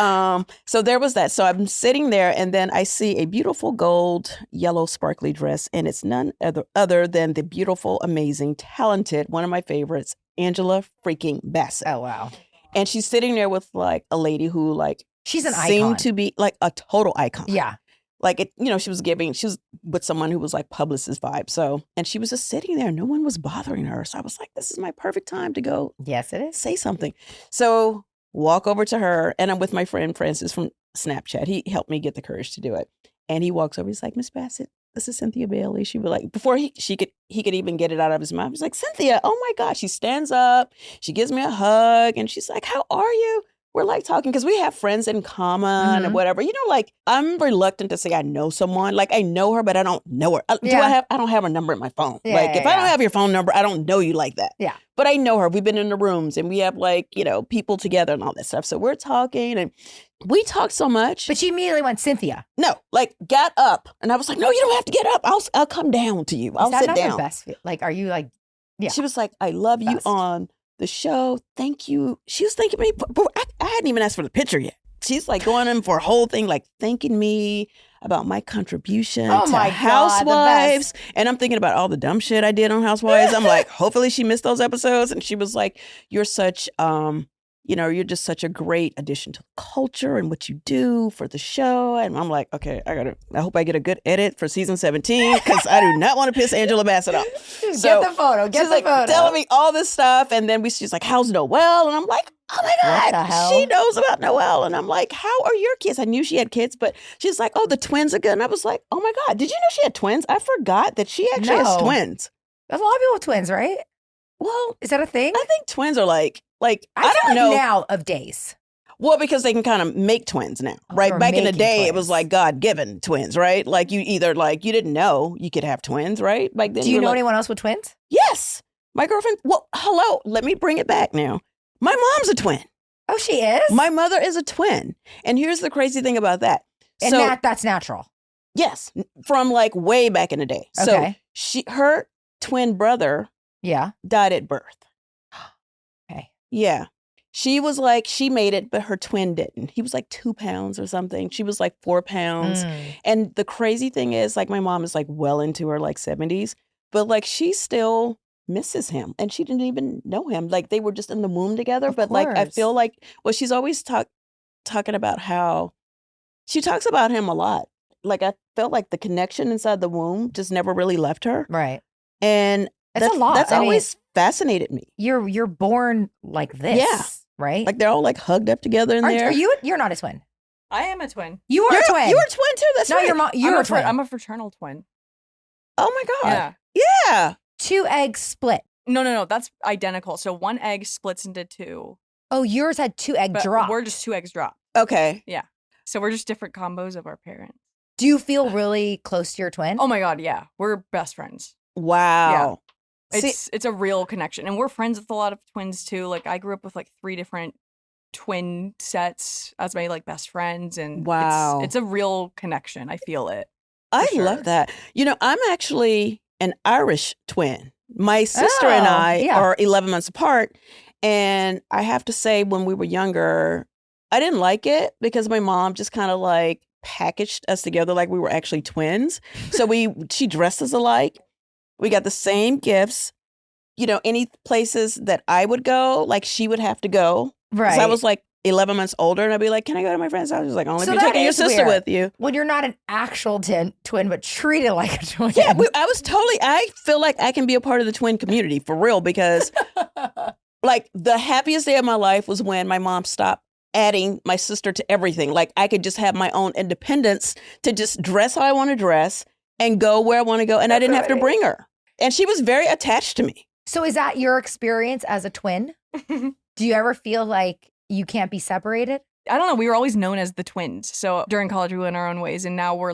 so there was that. So I'm sitting there and then I see a beautiful gold, yellow, sparkly dress. And it's none other than the beautiful, amazing, talented, one of my favorites, Angela freaking Bassett. Oh, wow. And she's sitting there with a lady who she's an icon. Seemed to be a total icon. Yeah. She was with someone who was publicist vibe. So, and she was just sitting there. No one was bothering her. So I was like, this is my perfect time to go. Yes, it is. Say something. So walk over to her and I'm with my friend Francis from Snapchat. He helped me get the courage to do it. And he walks over. He's like, Miss Bassett, this is Cynthia Bailey. She would before he could even get it out of his mouth. He's like, Cynthia, oh my God. She stands up. She gives me a hug and she's like, how are you? we're like talking because we have friends in common or whatever. You know, like I'm reluctant to say I know someone. Like I know her, but I don't know her. I don't have her number in my phone. Yeah, like if I don't have your phone number, I don't know you like that. Yeah. But I know her. We've been in the rooms and we have like, you know, people together and all that stuff. So we're talking and we talked so much. But she immediately went, Cynthia. No, like got up. And I was like, no, you don't have to get up. I'll come down to you. I'll sit down. The best? Like, are you like, yeah. She was like, I love you on the show. Thank you. She was thanking me. I hadn't even asked for the picture yet. She's like going in for a whole thing, like thanking me about my contribution to Housewives. And I'm thinking about all the dumb shit I did on Housewives. I'm like, hopefully she missed those episodes. And she was like, you're such, you're just such a great addition to the culture and what you do for the show. And I'm like, okay, I hope I get a good edit for season 17 because I do not want to piss Angela Bassett off. Get the photo. Get the photo. Telling me all this stuff. And then she's like, how's Noelle? And I'm like, oh my God, what the hell? She knows about Noelle. And I'm like, how are your kids? I knew she had kids, but she's like, oh, the twins are good. And I was like, oh my God, did you know she had twins? I forgot that she actually has twins. There's a lot of people with twins, right? Well, is that a thing? I think twins are like I don't like know now of days. Well, because they can kind of make twins now, right? Back in the day, it was like God-given twins, right? Like you either like you didn't know you could have twins, right? Like then do you know anyone else with twins? Yes, my girlfriend. Well, hello. Let me bring it back now. My mom's a twin. Oh, she is? My mother is a twin, and here's the crazy thing about that. And that's natural. Yes, from like way back in the day. Okay. So her twin brother, died at birth. Okay. Yeah. She was like, she made it, but her twin didn't. He was like 2 pounds or something. She was like 4 pounds. And the crazy thing is, like, my mom is like well into her like 70s, but like she still misses him and she didn't even know him. Like they were just in the womb together. But like, I feel like, well, she's always talking about how she talks about him a lot. Like I felt like the connection inside the womb just never really left her. Right. And it's a lot. That's always fascinated me. You're born like this. Yeah. Right? Like they're all like hugged up together in there. You're not a twin. I am a twin. You're a twin. You're a twin too. That's right. You're a twin. I'm a fraternal twin. Oh my God. Yeah. 2 eggs split. No. That's identical. So 1 egg splits into 2. Oh, yours had 2 egg drops. We're just 2 eggs drop. Okay. Yeah. So we're just different combos of our parents. Do you feel really close to your twin? Oh my God, yeah. We're best friends. Wow. Yeah. It's a real connection. And we're friends with a lot of twins too. Like I grew up with like 3 different twin sets as my like best friends. And wow. It's a real connection. I feel it. I love that. You know, I'm actually an Irish twin. My sister and I are 11 months apart. And I have to say, when we were younger, I didn't like it because my mom just kind of like packaged us together like we were actually twins. So she dressed us alike. We got the same gifts. You know, any places that I would go, like she would have to go. Right. Because I was like 11 months older and I'd be like, can I go to my friend's house? She's like, only if you're taking your sister with you. When you're not an actual twin, but treated like a twin. Yeah, I feel like I can be a part of the twin community for real because like the happiest day of my life was when my mom stopped adding my sister to everything. Like I could just have my own independence to just dress how I want to dress and go where I want to go. And I didn't have to bring her. And she was very attached to me. So is that your experience as a twin? Do you ever feel like you can't be separated? I don't know. We were always known as the twins. So during college, we went our own ways. And now we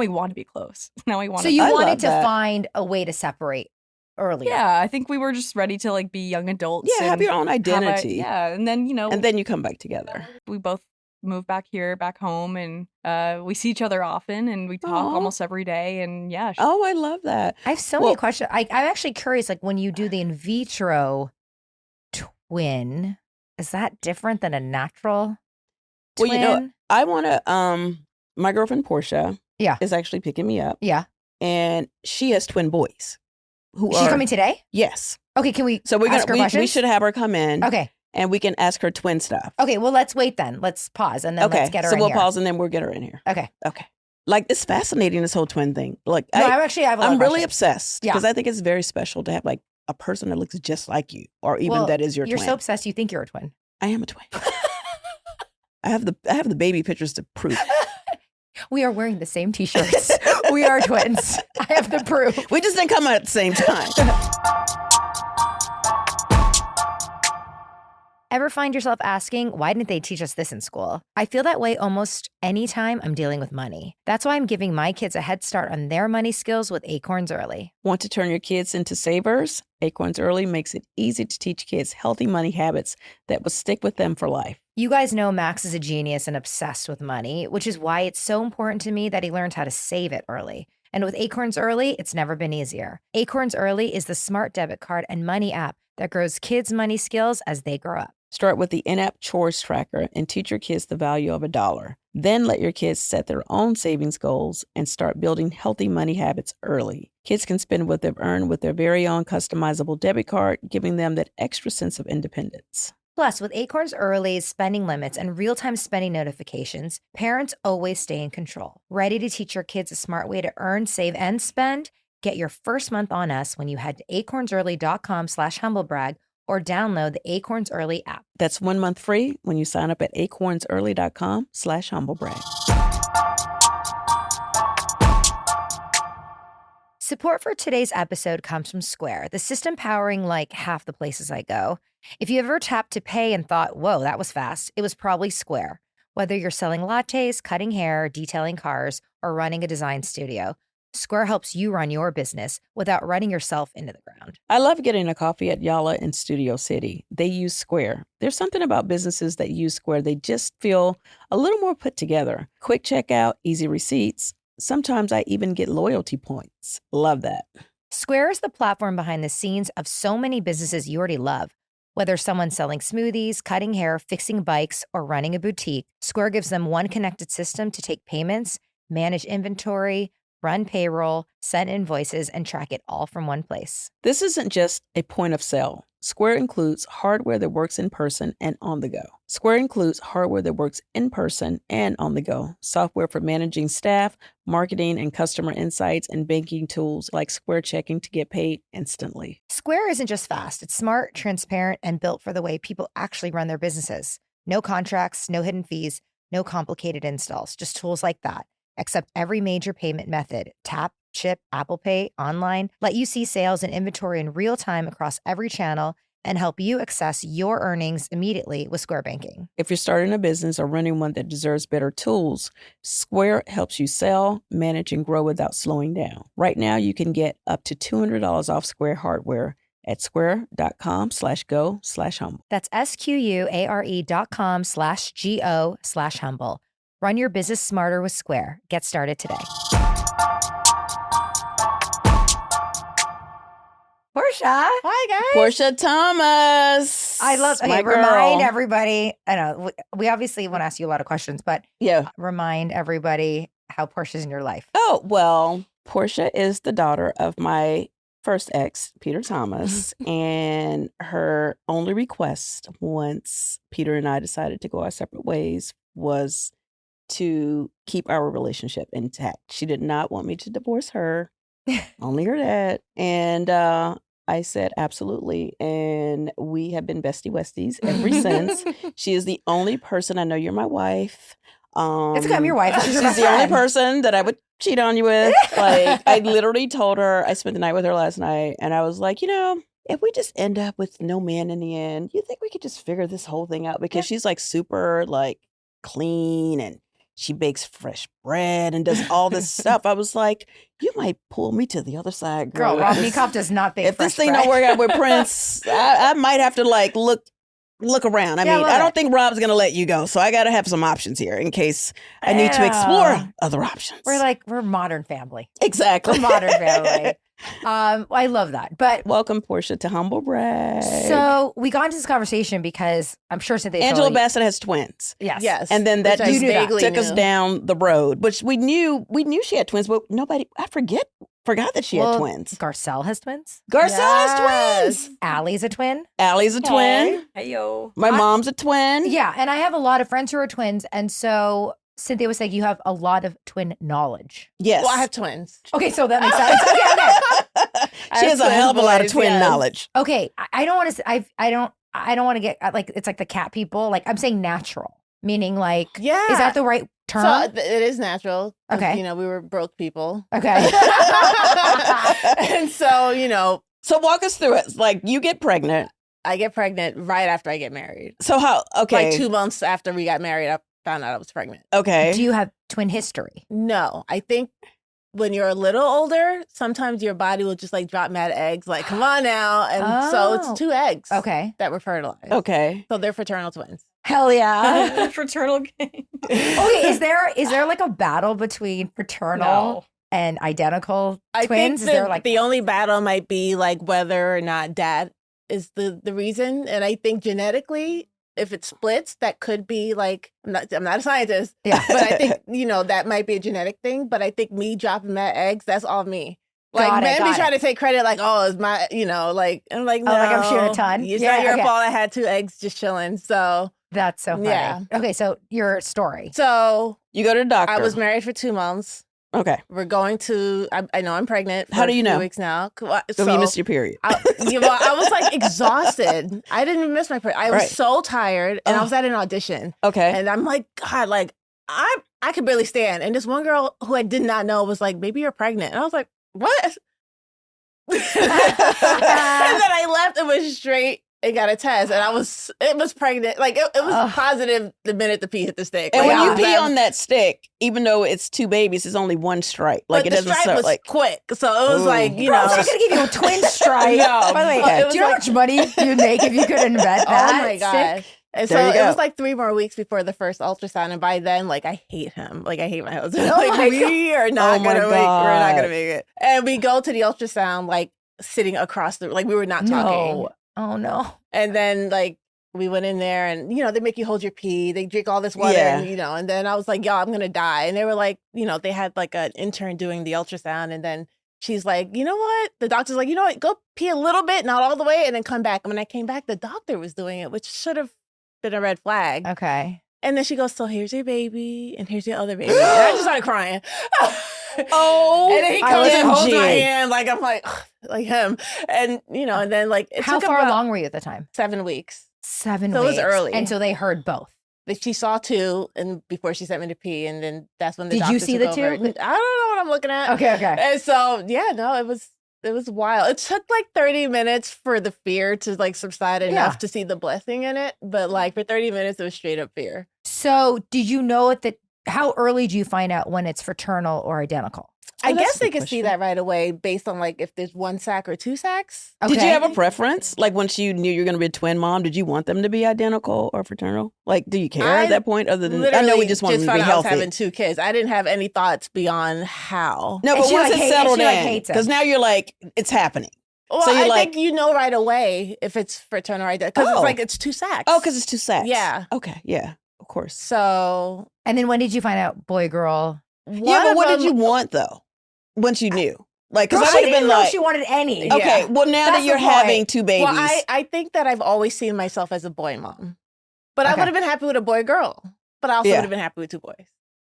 want to be close. Now we want So you wanted to find a way to separate earlier. Yeah, I think we were just ready to like be young adults. Yeah, have your own identity. And then, and then you come back together. We both moved back home, and we see each other often, and we talk almost every day, and yeah. Oh, I love that. I have so many questions. I'm actually curious, like when you do the in vitro twin, is that different than a natural twin? Well, you know, I want to, my girlfriend Porsche is actually picking me up. Yeah. And she has twin boys. She's coming today? Yes. Okay, can we So ask her questions? We should have her come in. Okay. And we can ask her twin stuff. Okay, well, let's wait then. Let's pause and then let's get her in here. So we'll pause and then we'll get her in here. Okay. Like, it's fascinating, this whole twin thing. Like, no, I'm really obsessed because I think it's very special to have like a person that looks just like you or even that is your twin. You're so obsessed you think you're a twin. I am a twin. I have the baby pictures to prove. We are wearing the same t-shirts. We are twins. I have the proof. We just didn't come out at the same time. Ever find yourself asking, why didn't they teach us this in school? I feel that way almost any time I'm dealing with money. That's why I'm giving my kids a head start on their money skills with Acorns Early. Want to turn your kids into savers? Acorns Early makes it easy to teach kids healthy money habits that will stick with them for life. You guys know Max is a genius and obsessed with money, which is why it's so important to me that he learns how to save it early. And with Acorns Early, it's never been easier. Acorns Early is the smart debit card and money app that grows kids' money skills as they grow up. Start with the in-app chores tracker and teach your kids the value of $1. Then let your kids set their own savings goals and start building healthy money habits early. Kids can spend what they've earned with their very own customizable debit card, giving them that extra sense of independence. Plus, with Acorns Early's spending limits and real-time spending notifications, parents always stay in control. Ready to teach your kids a smart way to earn, save, and spend? Get your first month on us when you head to acornsearly.com/humblebrag or download the Acorns Early app. That's 1 month free when you sign up at acornsearly.com/humblebrag. Support for today's episode comes from Square, the system powering like half the places I go. If you ever tapped to pay and thought, whoa, that was fast, it was probably Square. Whether you're selling lattes, cutting hair, detailing cars, or running a design studio, Square helps you run your business without running yourself into the ground. I love getting a coffee at Gala in Studio City. They use Square. There's something about businesses that use Square. They just feel a little more put together. Quick checkout, easy receipts. Sometimes I even get loyalty points. Love that. Square is the platform behind the scenes of so many businesses you already love. Whether someone's selling smoothies, cutting hair, fixing bikes, or running a boutique, Square gives them one connected system to take payments, manage inventory, run payroll, send invoices, and track it all from one place. This isn't just a point of sale. Square includes hardware that works in person and on the go. Square includes hardware that works in person and on the go. Software for managing staff, marketing and customer insights, and banking tools like Square Checking to get paid instantly. Square isn't just fast. It's smart, transparent, and built for the way people actually run their businesses. No contracts, no hidden fees, no complicated installs, just tools like that. Accept every major payment method, tap, chip, Apple Pay, online, let you see sales and inventory in real time across every channel, and help you access your earnings immediately with Square Banking. If you're starting a business or running one that deserves better tools, Square helps you sell, manage, and grow without slowing down. Right now, you can get up to $200 off Square hardware at square.com/go/humble. That's SQUARE.com/GO/humble. Run your business smarter with Square. Get started today. Portia. Hi, guys. Porsche Thomas. I love, okay, my girl. remind everybody, I know, we obviously want to ask you a lot of questions, but Yeah. remind everybody how Portia's in your life. Oh, well, Porsche is the daughter of my first ex, Peter Thomas, and her only request once Peter and I decided to go our separate ways was to keep our relationship intact. She did not want me to divorce her, only her dad. And I said, absolutely. And we have been bestie westies ever since. She is the only person, I know you're my wife. It's okay, I'm your wife. She's She's your the only friend. person that I would cheat on you with. Like, I literally told her, I spent the night with her last night, and I was like, if we just end up with no man in the end, you think we could just figure this whole thing out? Because she's like super like clean and she bakes fresh bread and does all this stuff. I was like, you might pull me to the other side, girl. Girl, Rob Minkoff does not bake If fresh this thing bread. don't work out with Prince, I might have to like look around. I Yeah, I mean, love I don't it. think Rob's going to let you go. So I got to have some options here in case I need to explore Yeah. other options. We're modern family. Exactly. We're modern family. I love that. But Welcome, Porsche, to Humble Brag. so we got into this conversation because I'm sure Cynthia Angela told you- Bassett has twins. Yes. Yes. And then that Which I just vaguely took us knew. down the road, which we knew she had twins, but I forgot that she had Well, twins. Garcelle has twins. Garcelle has Yes. twins. Allie's a twin. Allie's a twin. Hey, yo. My mom's a twin. Yeah. And I have a lot of friends who are twins. And so Cynthia was saying you have a lot of twin knowledge. Yes. Well, I have twins. Okay. So that makes sense. Okay. She I has have a hell of a lot of twin twin boys, yes. knowledge. Okay. I don't want to, I don't want to get like, it's like the cat people. Like I'm saying natural, meaning like, Yeah. is that the right term? So it is natural. 'Cause, Okay. We were broke people. Okay. And so, So walk us through it. Like you get pregnant. I get pregnant right after I get married. So how? Okay. Like 2 months after we got married, I found out I was pregnant. Okay. Do you have twin history? No, I think when you're a little older, sometimes your body will just like drop mad eggs. Like, come on now. And so Oh. it's 2 eggs Okay. that were fertilized. Okay. So they're fraternal twins. Hell yeah. Fraternal game. Okay, is there like a battle between fraternal No. and identical I twins? think Is there like the only battle might be like whether or not dad is the reason. And I think genetically, if it splits, that could be like, I'm not a scientist, Yeah. but I think, that might be a genetic thing. But I think me dropping mad eggs, that's all me. Like, Got it, men be got trying to take credit, like, oh, it's my, like, I'm like, no. Oh, like I'm shooting a ton? It's Yeah, not your okay. fault I had 2 eggs just chilling. So, That's so funny. Yeah. Okay, so your story. so You go to the doctor. I was married for 2 months. Okay. We're going to, I know I'm pregnant. For How do you a few know? weeks now. So you missed your period. I was like exhausted. I didn't even miss my period. I was Right. so tired, and I Oh. was at an audition, Okay. and I'm like, God, like I could barely stand. And this one girl who I did not know was like, maybe you're pregnant, and I was like, what? And then I left and went straight and got a test, and it was pregnant. Like it was Ugh. positive the minute the pee hit the stick. And Like, when I you was pee like- on that stick, even though it's 2 babies, it's only 1 stripe. Like but it the doesn't stripe start was like. quick, so it was Ooh. like Bro, I was gonna give you a twin stripe. No, By the way, it was do you know how like- much money you'd make if you could invent that? Oh my God. And so There you it go. was like 3 more weeks before the first ultrasound. And by then, like, I hate him. Like, I hate my husband. Oh like, my we are not Oh my going to make, we're not God. going to make it. And we go to the ultrasound, like, sitting across the, like, we were not talking. No. Oh no. And then, like, we went in there and, they make you hold your pee. They drink all this water, Yeah. and then I was like, I'm going to die. And they were like, they had like an intern doing the ultrasound. And then she's like, you know what? The doctor's like, you know what? Go pee a little bit, not all the way, and then come back. And when I came back, the doctor was doing it, which should have been a red flag. Okay. And then she goes, so here's your baby, and here's your other baby. And I just started crying. Oh, And then he comes and holds my OMG. hand, like I'm like him. And, and then like, it How took far about along were you at the time? 7 weeks. 7 So it was weeks. early. And so they heard both. Like, she saw 2 and before she sent me to pee, and then that's when the Did doctor you see took the 2? over. I don't know what I'm looking at. Okay, okay. And so, yeah, no, it was wild. It took like 30 minutes for the fear to like subside enough Yeah. to see the blessing in it. But like for 30 minutes, it was straight up fear. So did you know how early do you find out when it's fraternal or identical? I that's guess a they good could see question. that right away based on like if there's 1 sack or 2 sacks. Okay. Did you have a preference? Like once you knew you were going to be a twin mom, did you want them to be identical or fraternal? Like, do you care I at that point? Other than I Literally know we just want them to found be out I was healthy. having 2 kids. I didn't have any thoughts beyond how. No, And but she, once like, it's hate- settled she, like, in, hates him. because now you're like, it's happening. Well, So you're I like- think right away if it's fraternal or identical because Oh. it's like it's 2 sacks. Oh, because it's 2 sacks. Yeah. Okay. Yeah. Of course. So And then when did you find out boy, girl? Yeah, but what did you want though? Once you knew, like, because Girl, I she would have didn't been know like, she wanted any. Yeah. okay, well now That's that you're the point. having 2 babies, Well, I think that I've always seen myself as a boy mom, but I Okay. would have been happy with a boy girl. But I also Yeah. would have been happy with 2 boys,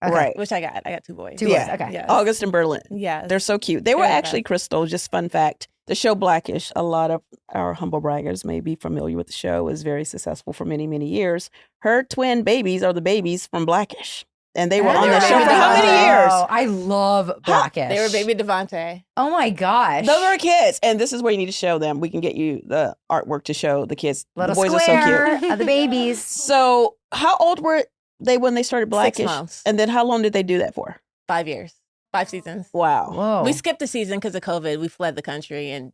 Okay. right? which I got. I got 2 boys. 2 boys. Yeah. Okay. Yes. August and Berlin. Yes. They're so cute. They were They're the actually Crystal. Just fun fact: the show Blackish. A lot of our humble braggers may be familiar with the show. Was very successful for many, many years. Her twin babies are the babies from Blackish, and they were on the they're show baby for how many Devontae. years? Oh, I love Blackish. They were baby Devontae. Oh my gosh. Those are kids, and this is where you need to show them. We can get you the artwork to show the kids. Little the boys are so square cute. of the babies. So, how old were they when they started 6 Blackish? months. And then how long did they do that for? 5 years. 5 seasons. Wow. Whoa. We skipped a season because of COVID. We fled the country, and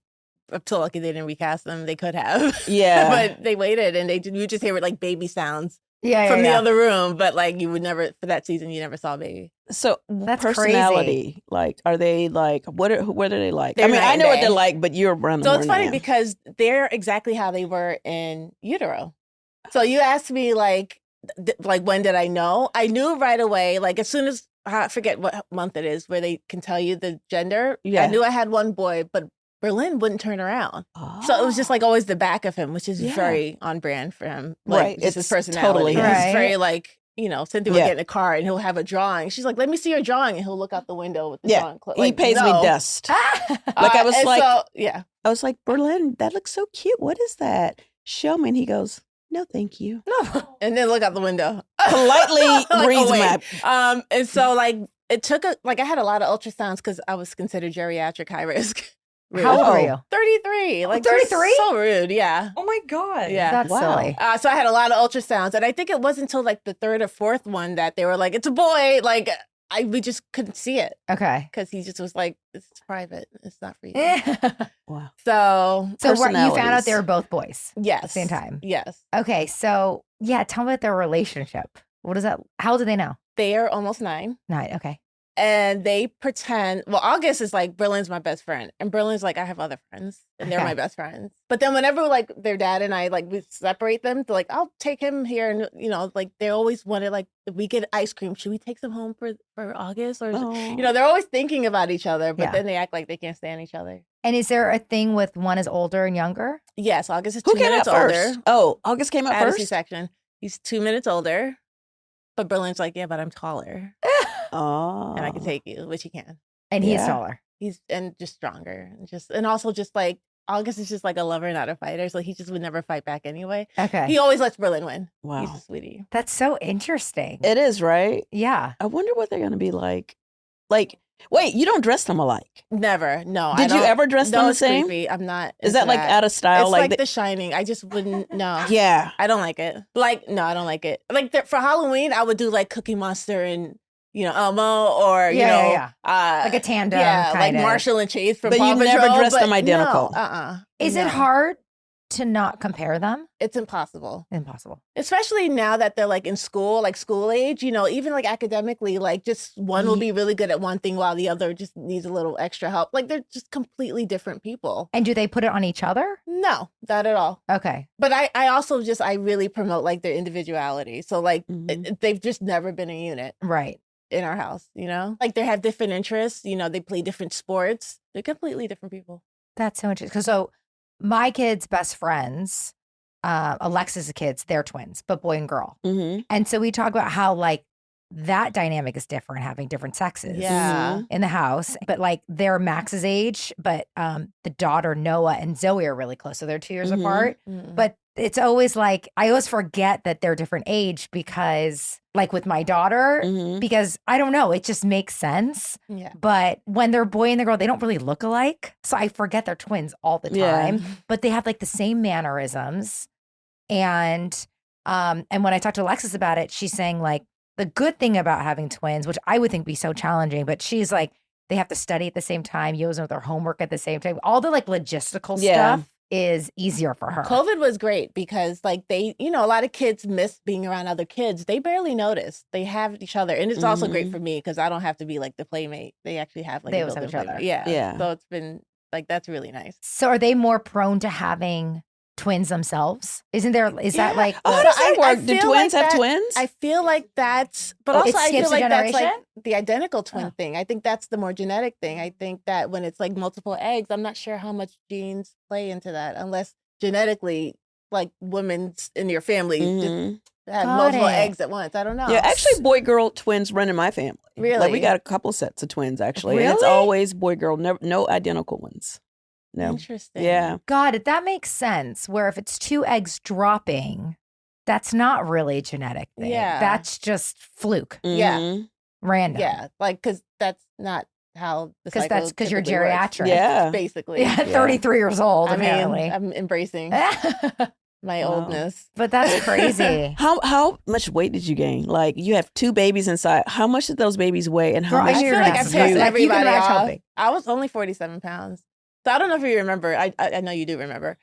I'm so lucky they didn't recast them. They could have. Yeah. But they waited, and you just hear like baby sounds yeah, from the yeah. other room. But like you would never, for that season, you never saw a baby. So That's personality, like, are they like what are they like? They're I mean, night I and know what day. they're like, but you're around So them it's more funny now. because they're exactly how they were in utero. So you asked me like when did I know? I knew right away. Like as soon as I forget what month it is where they can tell you the gender. Yeah. I knew I had 1 boy, but Berlin wouldn't turn around. So it was just like always the back of him, which is Yeah. very on brand for him. Like, Right. just his It's personality. totally He's him. Right. very like, Cynthia will Yeah. get in a car and he'll have a drawing. She's like, let me see your drawing. And he'll look out the window with the Yeah. drawing. He pays me dust. Like I was and like, so, yeah. I was like, Berlin, that looks so cute. What is that? Show me. And he goes, no, thank you. No. And then look out the window. Politely Like, reads oh, wait. my. And so like it took I had a lot of ultrasounds because I was considered geriatric high risk. Rude. How old are you? 33. Like 33? So rude. Yeah. Oh my God. Yeah. That's silly. So I had a lot of ultrasounds, and I think it wasn't until like the third or fourth one that they were like, "It's a boy." Like we just couldn't see it Okay. because he just was like, "It's private. It's not for you." Wow. So So you found out Personalities. they were both boys yes, at the same time. Yes, Okay. So yeah, tell me about their relationship. What is that? How old do they know? they are almost 9. 9. Okay. And they pretend, well, August is like, Berlin's my best friend. And Berlin's like, I have other friends and they're Okay. my best friends. But then whenever like their dad and I, like we separate them, they're like, I'll take him here. And, you know, like they always wanted, like, if we get ice cream, should we take some home for August? Or, you know, they're always thinking about each other, but Yeah. then they act like they can't stand each other. And is there a thing with one is older and younger? Yes, August is Who 2 came out minutes first? older. Oh, August came out At a first? C-section. He's 2 minutes older. But Berlin's like, yeah, but I'm taller. Oh. And I can take you, which he can. And he's Yeah. taller. He's and just stronger. And also just like August is just like a lover, not a fighter. So he just would never fight back anyway. Okay. He always lets Berlin win. Wow. He's a sweetie. That's so interesting. It is, right? Yeah. I wonder what they're going to be like. Like, wait, you don't dress them alike. Never. No. I Did you don't- ever dress them no, the it's same? creepy. I'm not. Is that into like out of style? It's like, like the- The Shining. I just wouldn't. No. yeah. I don't like it. Like, no, I don't like it. Like for Halloween, I would do like Cookie Monster and Elmo or Yeah. uh, Like a tandem. yeah, like kinda. Marshall and Chase from But Paw you never Patrol, dressed them but identical. No, Is it No. hard to not compare them? It's impossible. Impossible. Especially now that they're like in school, like school age, even like academically, like just one will be really good at one thing while the other just needs a little extra help. Like they're just completely different people. And do they put it on each other? No, not at all. Okay. But I also I really promote like their individuality. So like Mhm. they've just never been a unit Right. in our house, Like they have different interests, they play different sports. They're completely different people. That's so interesting. So my kids' best friends, Alexis's kids, they're twins, but boy and girl. Mm-hmm. And so we talk about how like that dynamic is different, having different sexes Yeah. in the house. But like they're Max's age, but the daughter Noah and Zoe are really close. So they're 2 years Mhm. apart. Mm. But it's always like, I always forget that they're different age because like with my daughter, Mm-hmm. because I don't know, it just makes sense. Yeah. But when they're boy and the girl, they don't really look alike. So I forget they're twins all the Yeah. time, but they have like the same mannerisms. And when I talked to Alexis about it, she's saying like the good thing about having twins, which I would think be so challenging, but she's like, they have to study at the same time, using their homework at the same time. All the like logistical Yeah. stuff is easier for her. COVID was great because like they, a lot of kids miss being around other kids. They barely notice. They have each other. And it's also great Mhm. for me because I don't have to be like the playmate. They actually have like They a always have built-in each other. playmate. Yeah. Yeah. So it's been like, that's really nice. So are they more prone to having twins themselves? Is that like Oh, how the- does that I work? Do feel twins like have that- twins? I feel like that's, but Oh, also it I skips feel a like that's like generation? the identical twin Oh. thing. I think that's the more genetic thing. I think that when it's like multiple eggs, I'm not sure how much genes play into that unless genetically like women's in your family just Mhm. have Got multiple it. eggs at once. I don't know. Yeah, actually, boy-girl twins run in my family. Like, we Really? got a couple sets of twins, actually. And it's Really? always boy-girl, no identical ones. No. Interesting. Yeah. God, that makes sense. Where if it's 2 eggs dropping, that's not really a genetic thing. Yeah. That's just fluke, Yeah. Mhm. random. Yeah. Like, because that's not how the Because cycle that's because you're typically works, geriatric. Yeah. basically. Yeah, 33 years old, I mean, apparently. I'm embracing my Wow. oldness. But that's crazy. How much weight did you gain? Like, you have 2 babies inside. How much did those babies weigh, and how Girl, much? I I knew feel you were like gonna I ask pissed this. Like, you can everybody match how off. big. I was only 47 pounds. So I don't know if you remember. I know you do remember.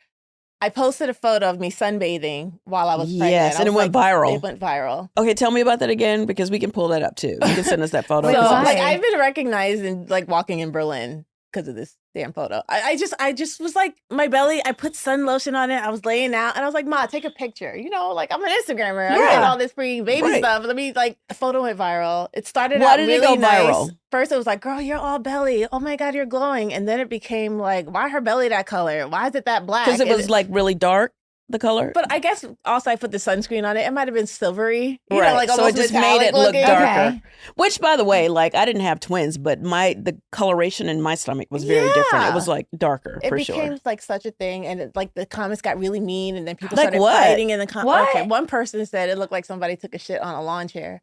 I posted a photo of me sunbathing while I was pregnant. Yes, and I it was went viral. It went viral. Okay, tell me about that again, because we can pull that up too. You can send us that photo. Wait, So, why? like, I've been recognized in like walking in Berlin because of this damn photo. I just was like, my belly, I put sun lotion on it. I was laying out and I was like, Ma, take a picture. Like, I'm an Instagrammer. I Yeah. get all this free baby Right. stuff. Let me, like, the photo went viral. It started Why out did it really go nice. viral? First, it was like, girl, you're all belly. Oh my God, you're glowing. And then it became like, why her belly that color? Why is it that black? Because it And was like really dark, the color. But I guess also I put the sunscreen on it. It might have been silvery. Right. Like So it almost just made metallic it look looking. darker. Okay. Which, by the way, like, I didn't have twins, but the coloration in my stomach was very different. It Yeah. was like darker It for became sure. like such a thing, and like the comments got really mean, and then people Like started what? fighting in the comments. What? Okay, one person said it looked like somebody took a shit on a lawn chair.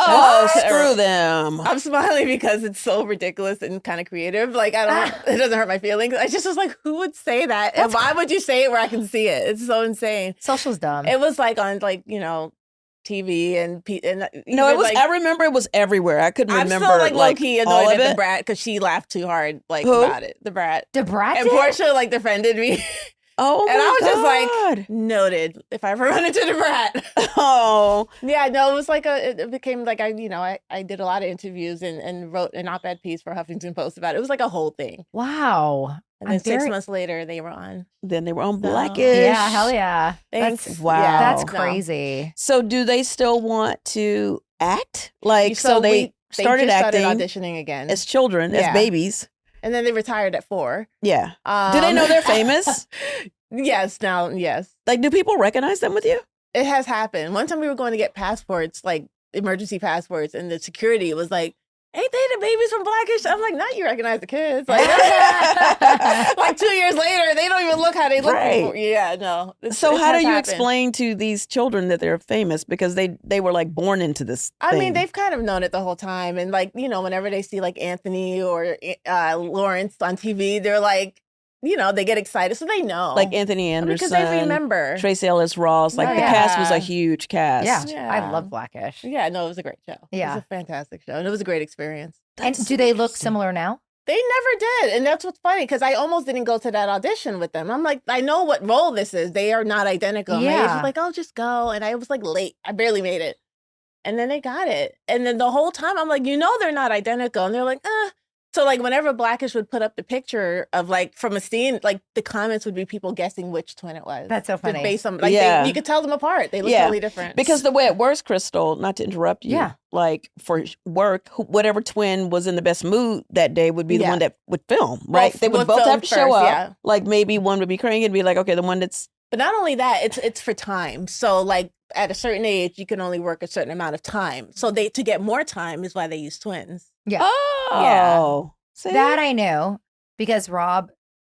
Oh, That's screw terrible. them. I'm smiling because it's so ridiculous and kind of creative. Like, it doesn't hurt my feelings. I just was like, who would say that? And why would you say it where I can see it? It's so insane. Social's dumb. It was like on TV and No, it was. like, I remember it was everywhere. I couldn't I'm remember still like low key all annoyed of at the it. brat because she laughed too hard Who? about it. The brat. the brat And did? Portia like defended me. Oh, And my I was just God. like, noted. If I ever run into the brat. Oh, Yeah, no, it was like it became like I did a lot of interviews and wrote an op-ed piece for Huffington Post about it. It was like a whole thing. Wow. And then I'm 6 very- months later, they were on. then they were on No. Blackish. Yeah, hell yeah. Thanks. That's, Wow. that's No. crazy. So, do they still want to act? Like, so they they started just acting auditioning again, as children, as Yeah. babies. and then they retired at 4. Yeah. Do they know they're famous? Yes, now yes, Like, do people recognize them with you? it has happened. One time we were going to get passports, like emergency passports, and the security was like, "Ain't they the babies from Blackish?" I'm like, "Not you recognize the kids." Like, like 2 years later, they don't even look how they look. Right. Before. Yeah, no. So, it how do has you happened. explain to these children that they're famous because they were like born into this? I mean, thing? they've kind of known it the whole time. And like, whenever they see like Anthony or Lawrence on TV, they're like, they get excited. So they know. like Anthony Anderson, because they remember. Tracy Ellis Ross. Like the Yeah. cast was a huge cast. Yeah. Yeah. I love Blackish. Yeah, no, it was a great show. Yeah. It was a fantastic show. And it was a great experience. And That's do they look interesting. similar now? They never did. And that's what's funny because I almost didn't go to that audition with them. I'm like, I know what role this is. They are not identical. And my agent Yeah. was like, oh, just go. And I was like late. I barely made it. And then they got it. And then the whole time I'm like, they're not identical. And they're like, So like whenever Blackish would put up the picture of like from a scene, like the comments would be people guessing which twin it was. That's so Just funny. based on like Yeah. you could tell them apart. They look Yeah. totally different. Because the way it works, Crystal, not to interrupt you, Yeah. like for work, whatever twin was in the best mood that day would be the Yeah. one that would film, right? Both They would would both film have to show first, up. yeah. Like maybe one would be cranky and be like, okay, the one that's But not only that, it's for time. So like at a certain age, you can only work a certain amount of time. So to get more time is why they use twins. Yeah. oh, see? That I knew because Rob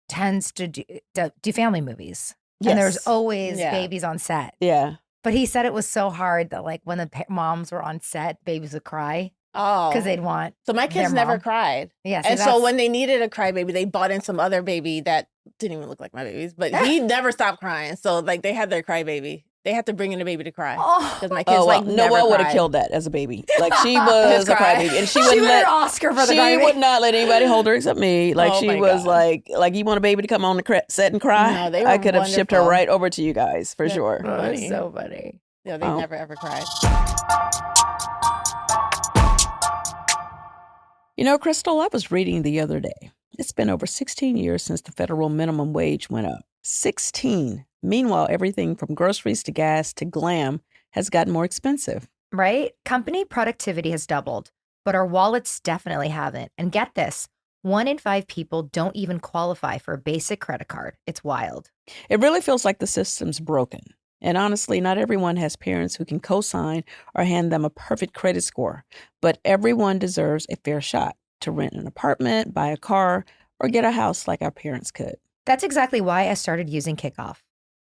tends to do family movies. And there's Yes. always Yeah. babies on set. yeah. But he said it was so hard that like when the moms were on set, babies would cry Oh, because they'd want. so my kids their never mom. cried. Yeah. And so when they needed a crybaby, they bought in some other baby that didn't even look like my babies, but he never stopped crying. So like they had their crybaby. They had to bring in a baby to cry Oh, because my kids Oh, well, never Noelle would have cried. killed that as a baby. Like she was a cry. crybaby, and she she wouldn't won an let. Oscar for the She crybaby. would not let anybody hold her except me. Like Oh she my was God. like you want a baby to come on the set and cry. No, they I were could have shipped her wonderful. right over to you guys for Yeah. sure. Oh, that's Funny. so funny. No, they Oh. never ever cried. You know, Crystal, I was reading the other day. It's been over 16 years since the federal minimum wage went up. 16. Meanwhile, everything from groceries to gas to glam has gotten more expensive. Right? Company productivity has doubled, but our wallets definitely haven't. And get this, 1 in 5 people don't even qualify for a basic credit card. It's wild. It really feels like the system's broken. And honestly, not everyone has parents who can co-sign or hand them a perfect credit score. But everyone deserves a fair shot to rent an apartment, buy a car, or get a house like our parents could. That's exactly why I started using Kikoff.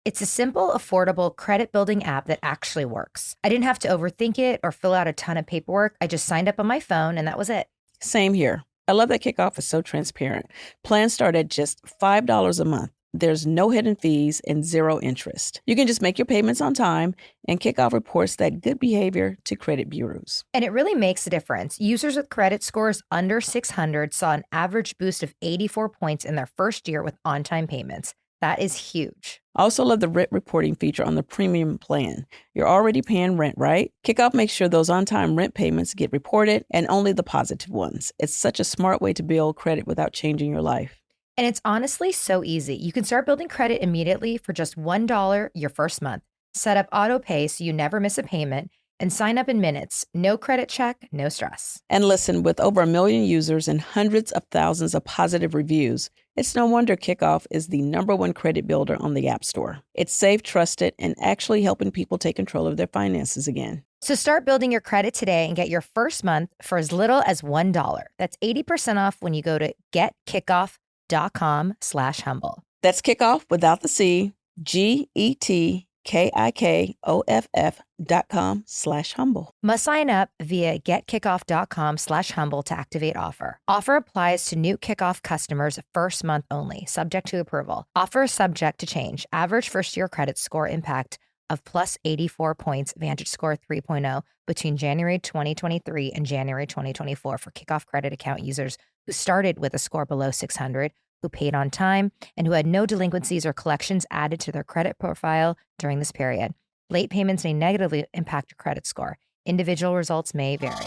It's a simple, affordable credit building app that actually works. I didn't have to overthink it or fill out a ton of paperwork. I just signed up on my phone and that was it. Same here. I love that Kikoff is so transparent. Plans start at just $5 a month. There's no hidden fees and zero interest. You can just make your payments on time, and Kikoff reports that good behavior to credit bureaus. And it really makes a difference. Users with credit scores under 600 saw an average boost of 84 points in their first year with on-time payments. That is huge. I also love the rent reporting feature on the premium plan. You're already paying rent, right? Kikoff makes sure those on-time rent payments get reported and only the positive ones. It's such a smart way to build credit without changing your life. And it's honestly so easy. You can start building credit immediately for just $1 your first month. Set up auto pay so you never miss a payment and sign up in minutes. No credit check, no stress. And listen, with over 1 million users and hundreds of thousands of positive reviews, it's no wonder Kikoff is the #1 credit builder on the App Store. It's safe, trusted, and actually helping people take control of their finances again. So start building your credit today and get your first month for as little as $1. That's 80% off when you go to getkickoff.com/humble. That's Kikoff without the C, GETKICKOFF.com/humble. KIKOFF.com/humble. Must sign up via getkickoff.com/humble to activate offer. Offer applies to new Kickoff customers first month only, subject to approval. Offer is subject to change. Average first-year credit score impact of plus 84 points, Vantage Score 3.0 between January 2023 and January 2024 for Kickoff credit account users who started with a score below 600, who paid on time, and who had no delinquencies or collections added to their credit profile during this period. Late payments may negatively impact your credit score. Individual results may vary.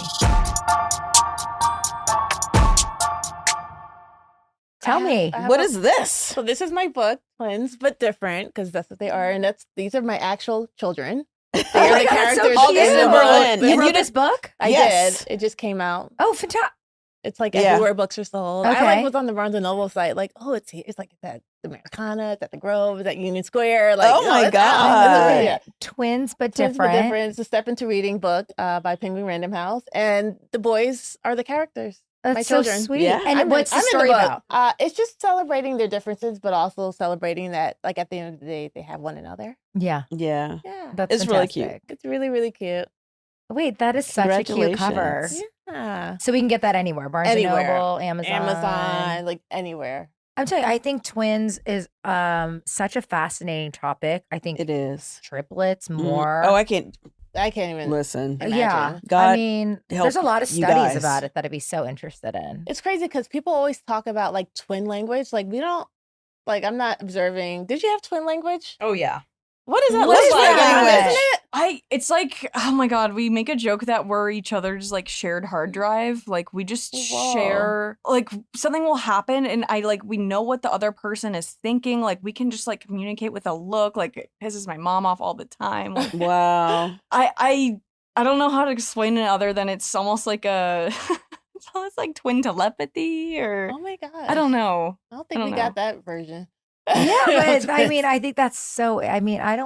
Tell me. What is this? So this is my book, Twins But Different, because that's what they are, and these are my actual children. They are the characters in in Berlin. You And wrote this book? I Yes. did. It just came out. Oh, fantastic. It's like Yeah. everywhere books are sold. I Okay. was on the Barnes and Noble site, like, oh, it's here. It's like it's at Americana, it's at the Grove, it's at Union Square. Like, Oh my it's out. God. Yeah. Twins but Twins But different. Different. It's a step into reading book by Penguin Random House, and the boys are the characters. That's my so children. sweet. Yeah. And what's the story about? It's just celebrating their differences, but also celebrating that, like, at the end of the day, they have one another. Yeah, Yeah. Yeah. that's It's really fantastic. cute. It's really, really cute. Wait, that is such a cute cover. Congratulations. Yeah. So we can get that anywhere. Barnes and Anywhere. Noble, Amazon, like anywhere. I'm telling you, I think twins is such a fascinating topic. I think It is. triplets Mm. more. Oh, I can't I can't even listen. imagine. yeah. God I mean, help there's a lot of you studies guys. about it that I'd be so interested in. It's crazy because people always talk about like twin language. Like we don't, like I'm not observing. Did you have twin language? Oh yeah. What does that What look is like? that? Isn't it? It's like, oh my god, we make a joke that we're each other's like shared hard drive. Like we just Whoa. share, like something will happen and we know what the other person is thinking. Like we can just like communicate with a look. Like it pisses my mom off all the time. Like Wow. I don't know how to explain it other than it's almost like a it's almost like twin telepathy or Oh my god! I don't know. I don't think I don't we got that version. Yeah, but I Twins. mean, I think that's so. I mean, I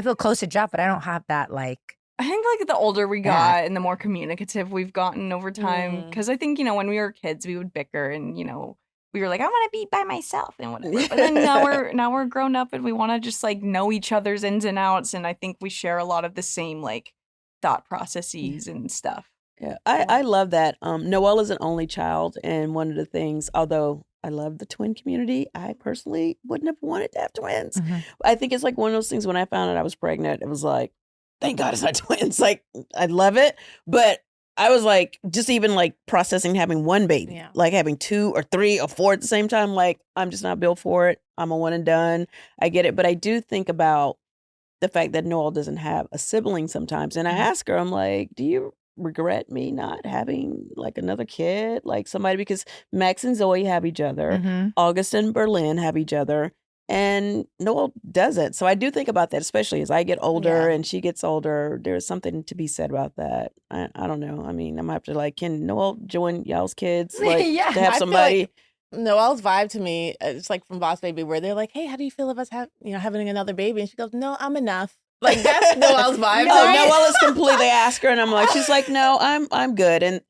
feel close to Jeff, but I don't have that like. I think like the older we got and the more communicative we've gotten over time. Mm. Because I think, when we were kids, we would bicker and, we were like, I want to be by myself and whatever. But then now we're grown up and we want to just like know each other's ins and outs. And I think we share a lot of the same like thought processes and stuff. Yeah, I love that. Noelle is an only child, and one of the things, although I love the twin community, I personally wouldn't have wanted to have twins. I think it's like one of those things when I found out I was pregnant, it was like, thank God it's not twins. Like, I love it. But I was like, just even like processing having one baby, Yeah. like having 2 or 3 or 4 at the same time, like, I'm just not built for it. I'm a one and done. I get it. But I do think about the fact that Noelle doesn't have a sibling sometimes. And I ask her, I'm like, do you regret me not having like another kid, like somebody, because Max and Zoe have each other, Mhm. August and Berlin have each other, and Noelle doesn't. So I do think about that, especially as I get older Yeah. and she gets older. There's something to be said about that. I don't know. I mean, I'm gonna have to like, can Noelle join y'all's kids? Like Yeah, to have I feel somebody. like Noelle's vibe to me, it's like from Boss Baby, where they're like, "Hey, how do you feel about having another baby?" And she goes, "No, I'm enough." Like that's Noelle's vibe. Oh, to me. Noelle is completely ask her, and I'm like, she's like, no, I'm good. And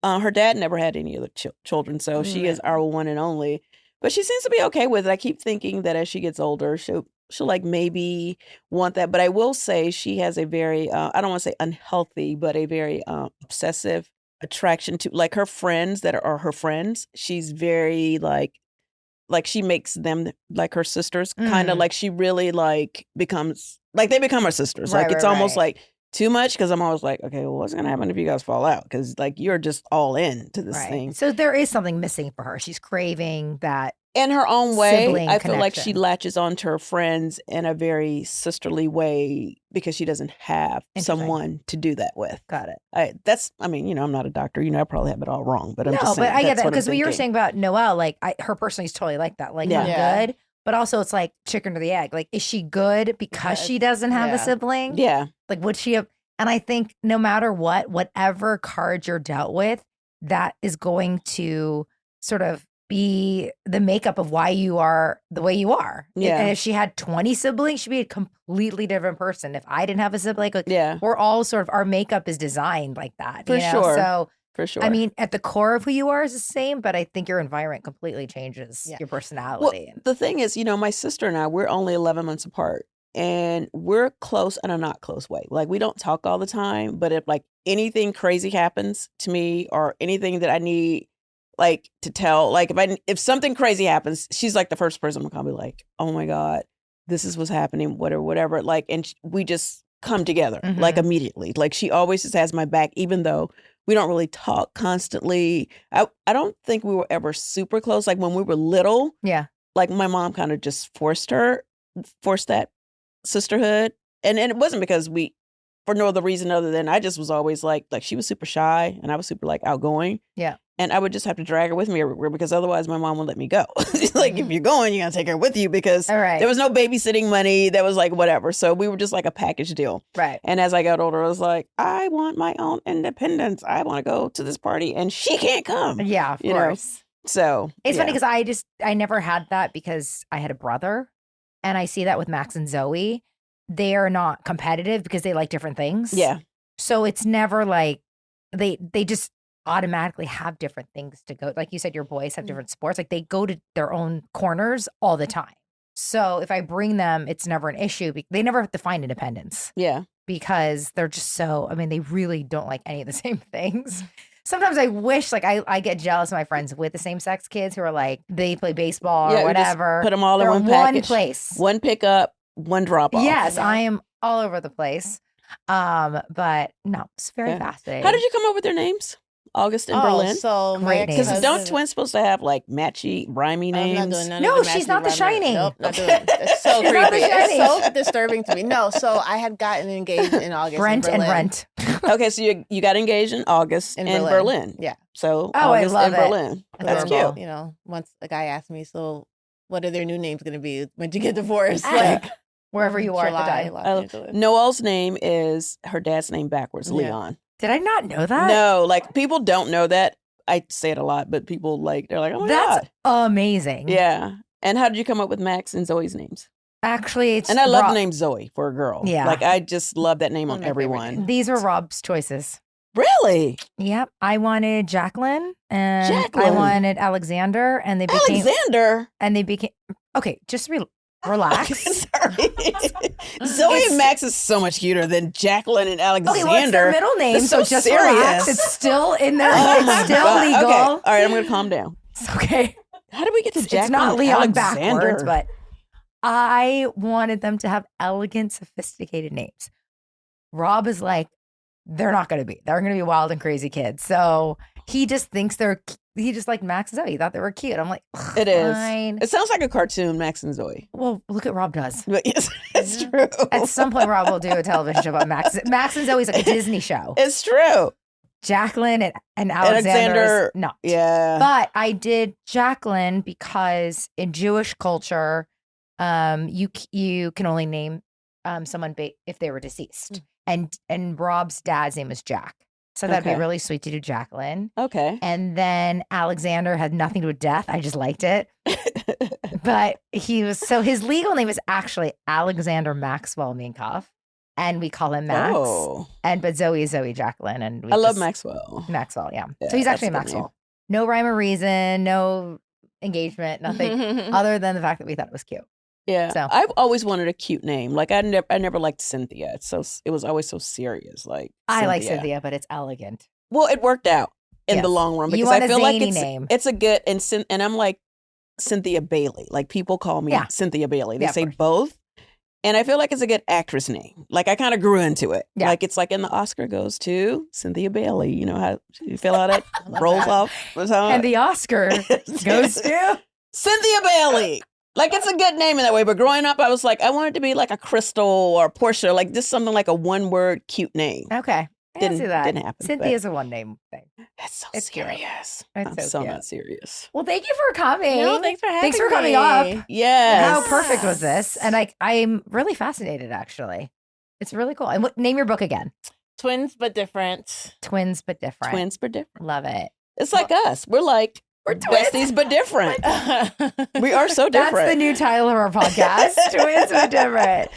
her dad never had any other children, so she is our one and only. But she seems to be okay with it. I keep thinking that as she gets older, she'll like maybe want that. But I will say she has a very I don't want to say unhealthy, but a very obsessive attraction to like her friends that are her friends. She's very like she makes them like her sisters, kind of like she really like becomes like they become her sisters. Right, Like it's right, almost right. like too much, because I'm always like, okay, well, what's gonna happen if you guys fall out? Because like you're just all in to this thing. So there is something missing for her. She's craving that. In her own way, Sibling I feel like she connection. latches onto her friends in a very sisterly way because she doesn't have Interesting. someone to do that with. Got it. I mean, I'm not a doctor. I probably have it all wrong, but I'm No, just saying. but I get that's that what I'm because what you were thinking. saying about Noelle, like her personally is totally like that. Like Yeah. not Yeah. good, but also it's like chicken or the egg. Like, is she good because Yes. she doesn't have a Yeah. sibling? Yeah. Like, would she have? And I think no matter whatever card you're dealt with, that is going to sort of be the makeup of why you are the way you are. Yeah. And if she had 20 siblings, she'd be a completely different person. If I didn't have a sibling, like Yeah. we're all sort of, our makeup is designed like that. For sure. So, For sure. I mean, at the core of who you are is the same, but I think your environment completely changes Yeah. your well, personality. the thing is, my sister and I, we're only 11 months apart. and we're close in a not close way. Like we don't talk all the time, but if like anything crazy happens to me or anything that I need like to tell, like if something crazy happens, she's like the first person to call me like, oh my God, this is what's happening, whatever. Like, and we just come together like immediately. Like she always just has my back, even though we don't really talk constantly. I don't think we were ever super close. Like when we were little, like my mom kind of just forced that sisterhood. And it wasn't because for no other reason other than I just was always like she was super shy and I was super like outgoing. Yeah. And I would just have to drag her with me everywhere because otherwise my mom would let me go. Like if you're going, you got to take her with you because there was no babysitting money. That was like whatever. So we were just like a package deal. Right. And as I got older, I was like, I want my own independence. I want to go to this party and she can't come. Yeah, of course. Know? So it's funny because I never had that because I had a brother and I see that with Max and Zoe. They are not competitive because they like different things. Yeah. So it's never like they just automatically have different things to go. Like you said, your boys have different sports. Like they go to their own corners all the time. So if I bring them, it's never an issue. They never have to find independence. Yeah. Because they're just they really don't like any of the same things. Sometimes I wish, like, I get jealous of my friends with the same sex kids who are like, they play baseball or whatever. Put them all in one package. One place. One pickup, one drop off. Yes, I am all over the place. But no, it's very fascinating. How did you come up with their names? August and Berlin. So great names. Because don't twins supposed to have like matchy, rhymey names? I'm not doing none No, of the she's not The Shining. Nope, not doing it. It's so She's creepy. not The Shining. It's so disturbing to me. No, so I had gotten engaged in August. Brent in and Berlin. Rent. Okay, so you got engaged in August in Berlin. Yeah. So I August love in it. Berlin. That's Adorable. cute. You know, once a guy asked me, so what are their new names going to be when you get divorced? Like Wherever you are at the time. Los Angeles. Noelle's name is her dad's name backwards, Leon. Did I not know that? No, like people don't know that. I say it a lot, but people they're like, oh my That's God. amazing. Yeah. And how did you come up with Max and Zoe's names? Actually, it's And I love the name Zoe for a girl. Yeah. Like I just love that name on my favorite everyone. name. These were Rob's choices. Really? Yep. I wanted Jacqueline and I Jacqueline. wanted Alexander and they became Alexander. okay, just relax. Sorry. Zoe and Max is so much cuter than Jacqueline and Alexander. Okay, what's their middle name? That's so just serious. relax. It's still in there. Oh It's my still God. legal. Okay. All right, I'm going to calm down. It's okay. How did we get to Jacqueline? It's not and Leon Alexander? backwards, but I wanted them to have elegant, sophisticated names. Rob is like, they're not going to be. They're going to be wild and crazy kids. So he just thinks he just like Max and Zoe. He thought they were cute. I'm like, It is. fine. It sounds like a cartoon, Max and Zoe. Well, look at Rob does. But yes, it's true. At some point, Rob will do a television show about Max. Max and Zoe's like a Disney show. It's true. Jacqueline and Alexander, not. Yeah. But I did Jacqueline because in Jewish culture, you can only name someone if they were deceased. And Rob's dad's name was Jack. So that'd be really sweet to do Jacqueline. Okay. And then Alexander had nothing to do with death. I just liked it. But his legal name is actually Alexander Maxwell Minkoff. And we call him Max. Oh. But Zoe is Zoe Jacqueline. And I love Maxwell. Maxwell, yeah. Yeah, So he's actually a that's a good Maxwell. No rhyme or reason, no engagement, nothing other than the fact that we thought it was cute. Yeah. So. I've always wanted a cute name. Like I never liked Cynthia. It was always so serious. Like I like Cynthia, but it's elegant. Well, it worked out in Yes. the long run You because want I a feel like zany name. it's a good and I'm like Cynthia Bailey. Like people call me Cynthia Bailey. They Yeah, of say course. both. And I feel like it's a good actress name. Like I kind of grew into it. Yeah. Like it's like in the Oscar goes to Cynthia Bailey. You know how you feel how that rolls off? And the Oscar goes to Cynthia Bailey. Like it's a good name in that way. But growing up, I was like, I wanted to be like a Crystal or Porsche, like just something like a one word cute name. Okay. I can see that. Didn't happen. Cynthia's a one name thing. That's so It's cute. serious. It's I'm so so cute. not serious. Well, thank you for coming. No, thanks for having Thanks for coming me. up. Yes. How perfect was this? And I'm really fascinated, actually. It's really cool. And name your book again. Twins but different. Twins but different. Twins but different. Love it. It's like us. We're twins. besties but different. We are so different. That's the new title of our podcast. Twins but different.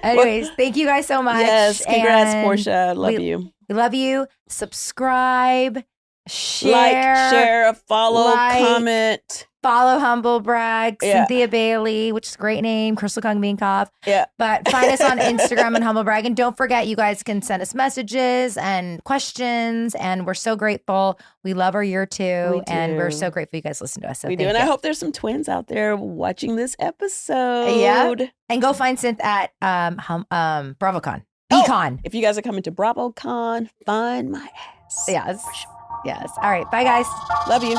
Anyways, thank you guys so much. Yes. Congrats, And Portia. Love we- you. We love you. Subscribe, share, Like, share, follow, like. comment. Follow Humble Brag, Yeah. Cynthia Bailey, which is a great name, Crystal Kung Minkoff. Yeah. But find us on Instagram and Humble Brag. And don't forget, you guys can send us messages and questions. And we're so grateful. We love our year two. We And we're do. so grateful you guys listen to us. So We do. thank And I you. hope there's some twins out there watching this episode. Yeah. And go find Synth at BravoCon. Oh. BCon. If you guys are coming to BravoCon, find my ass. Yes. Yes. All right. Bye, guys. Love you.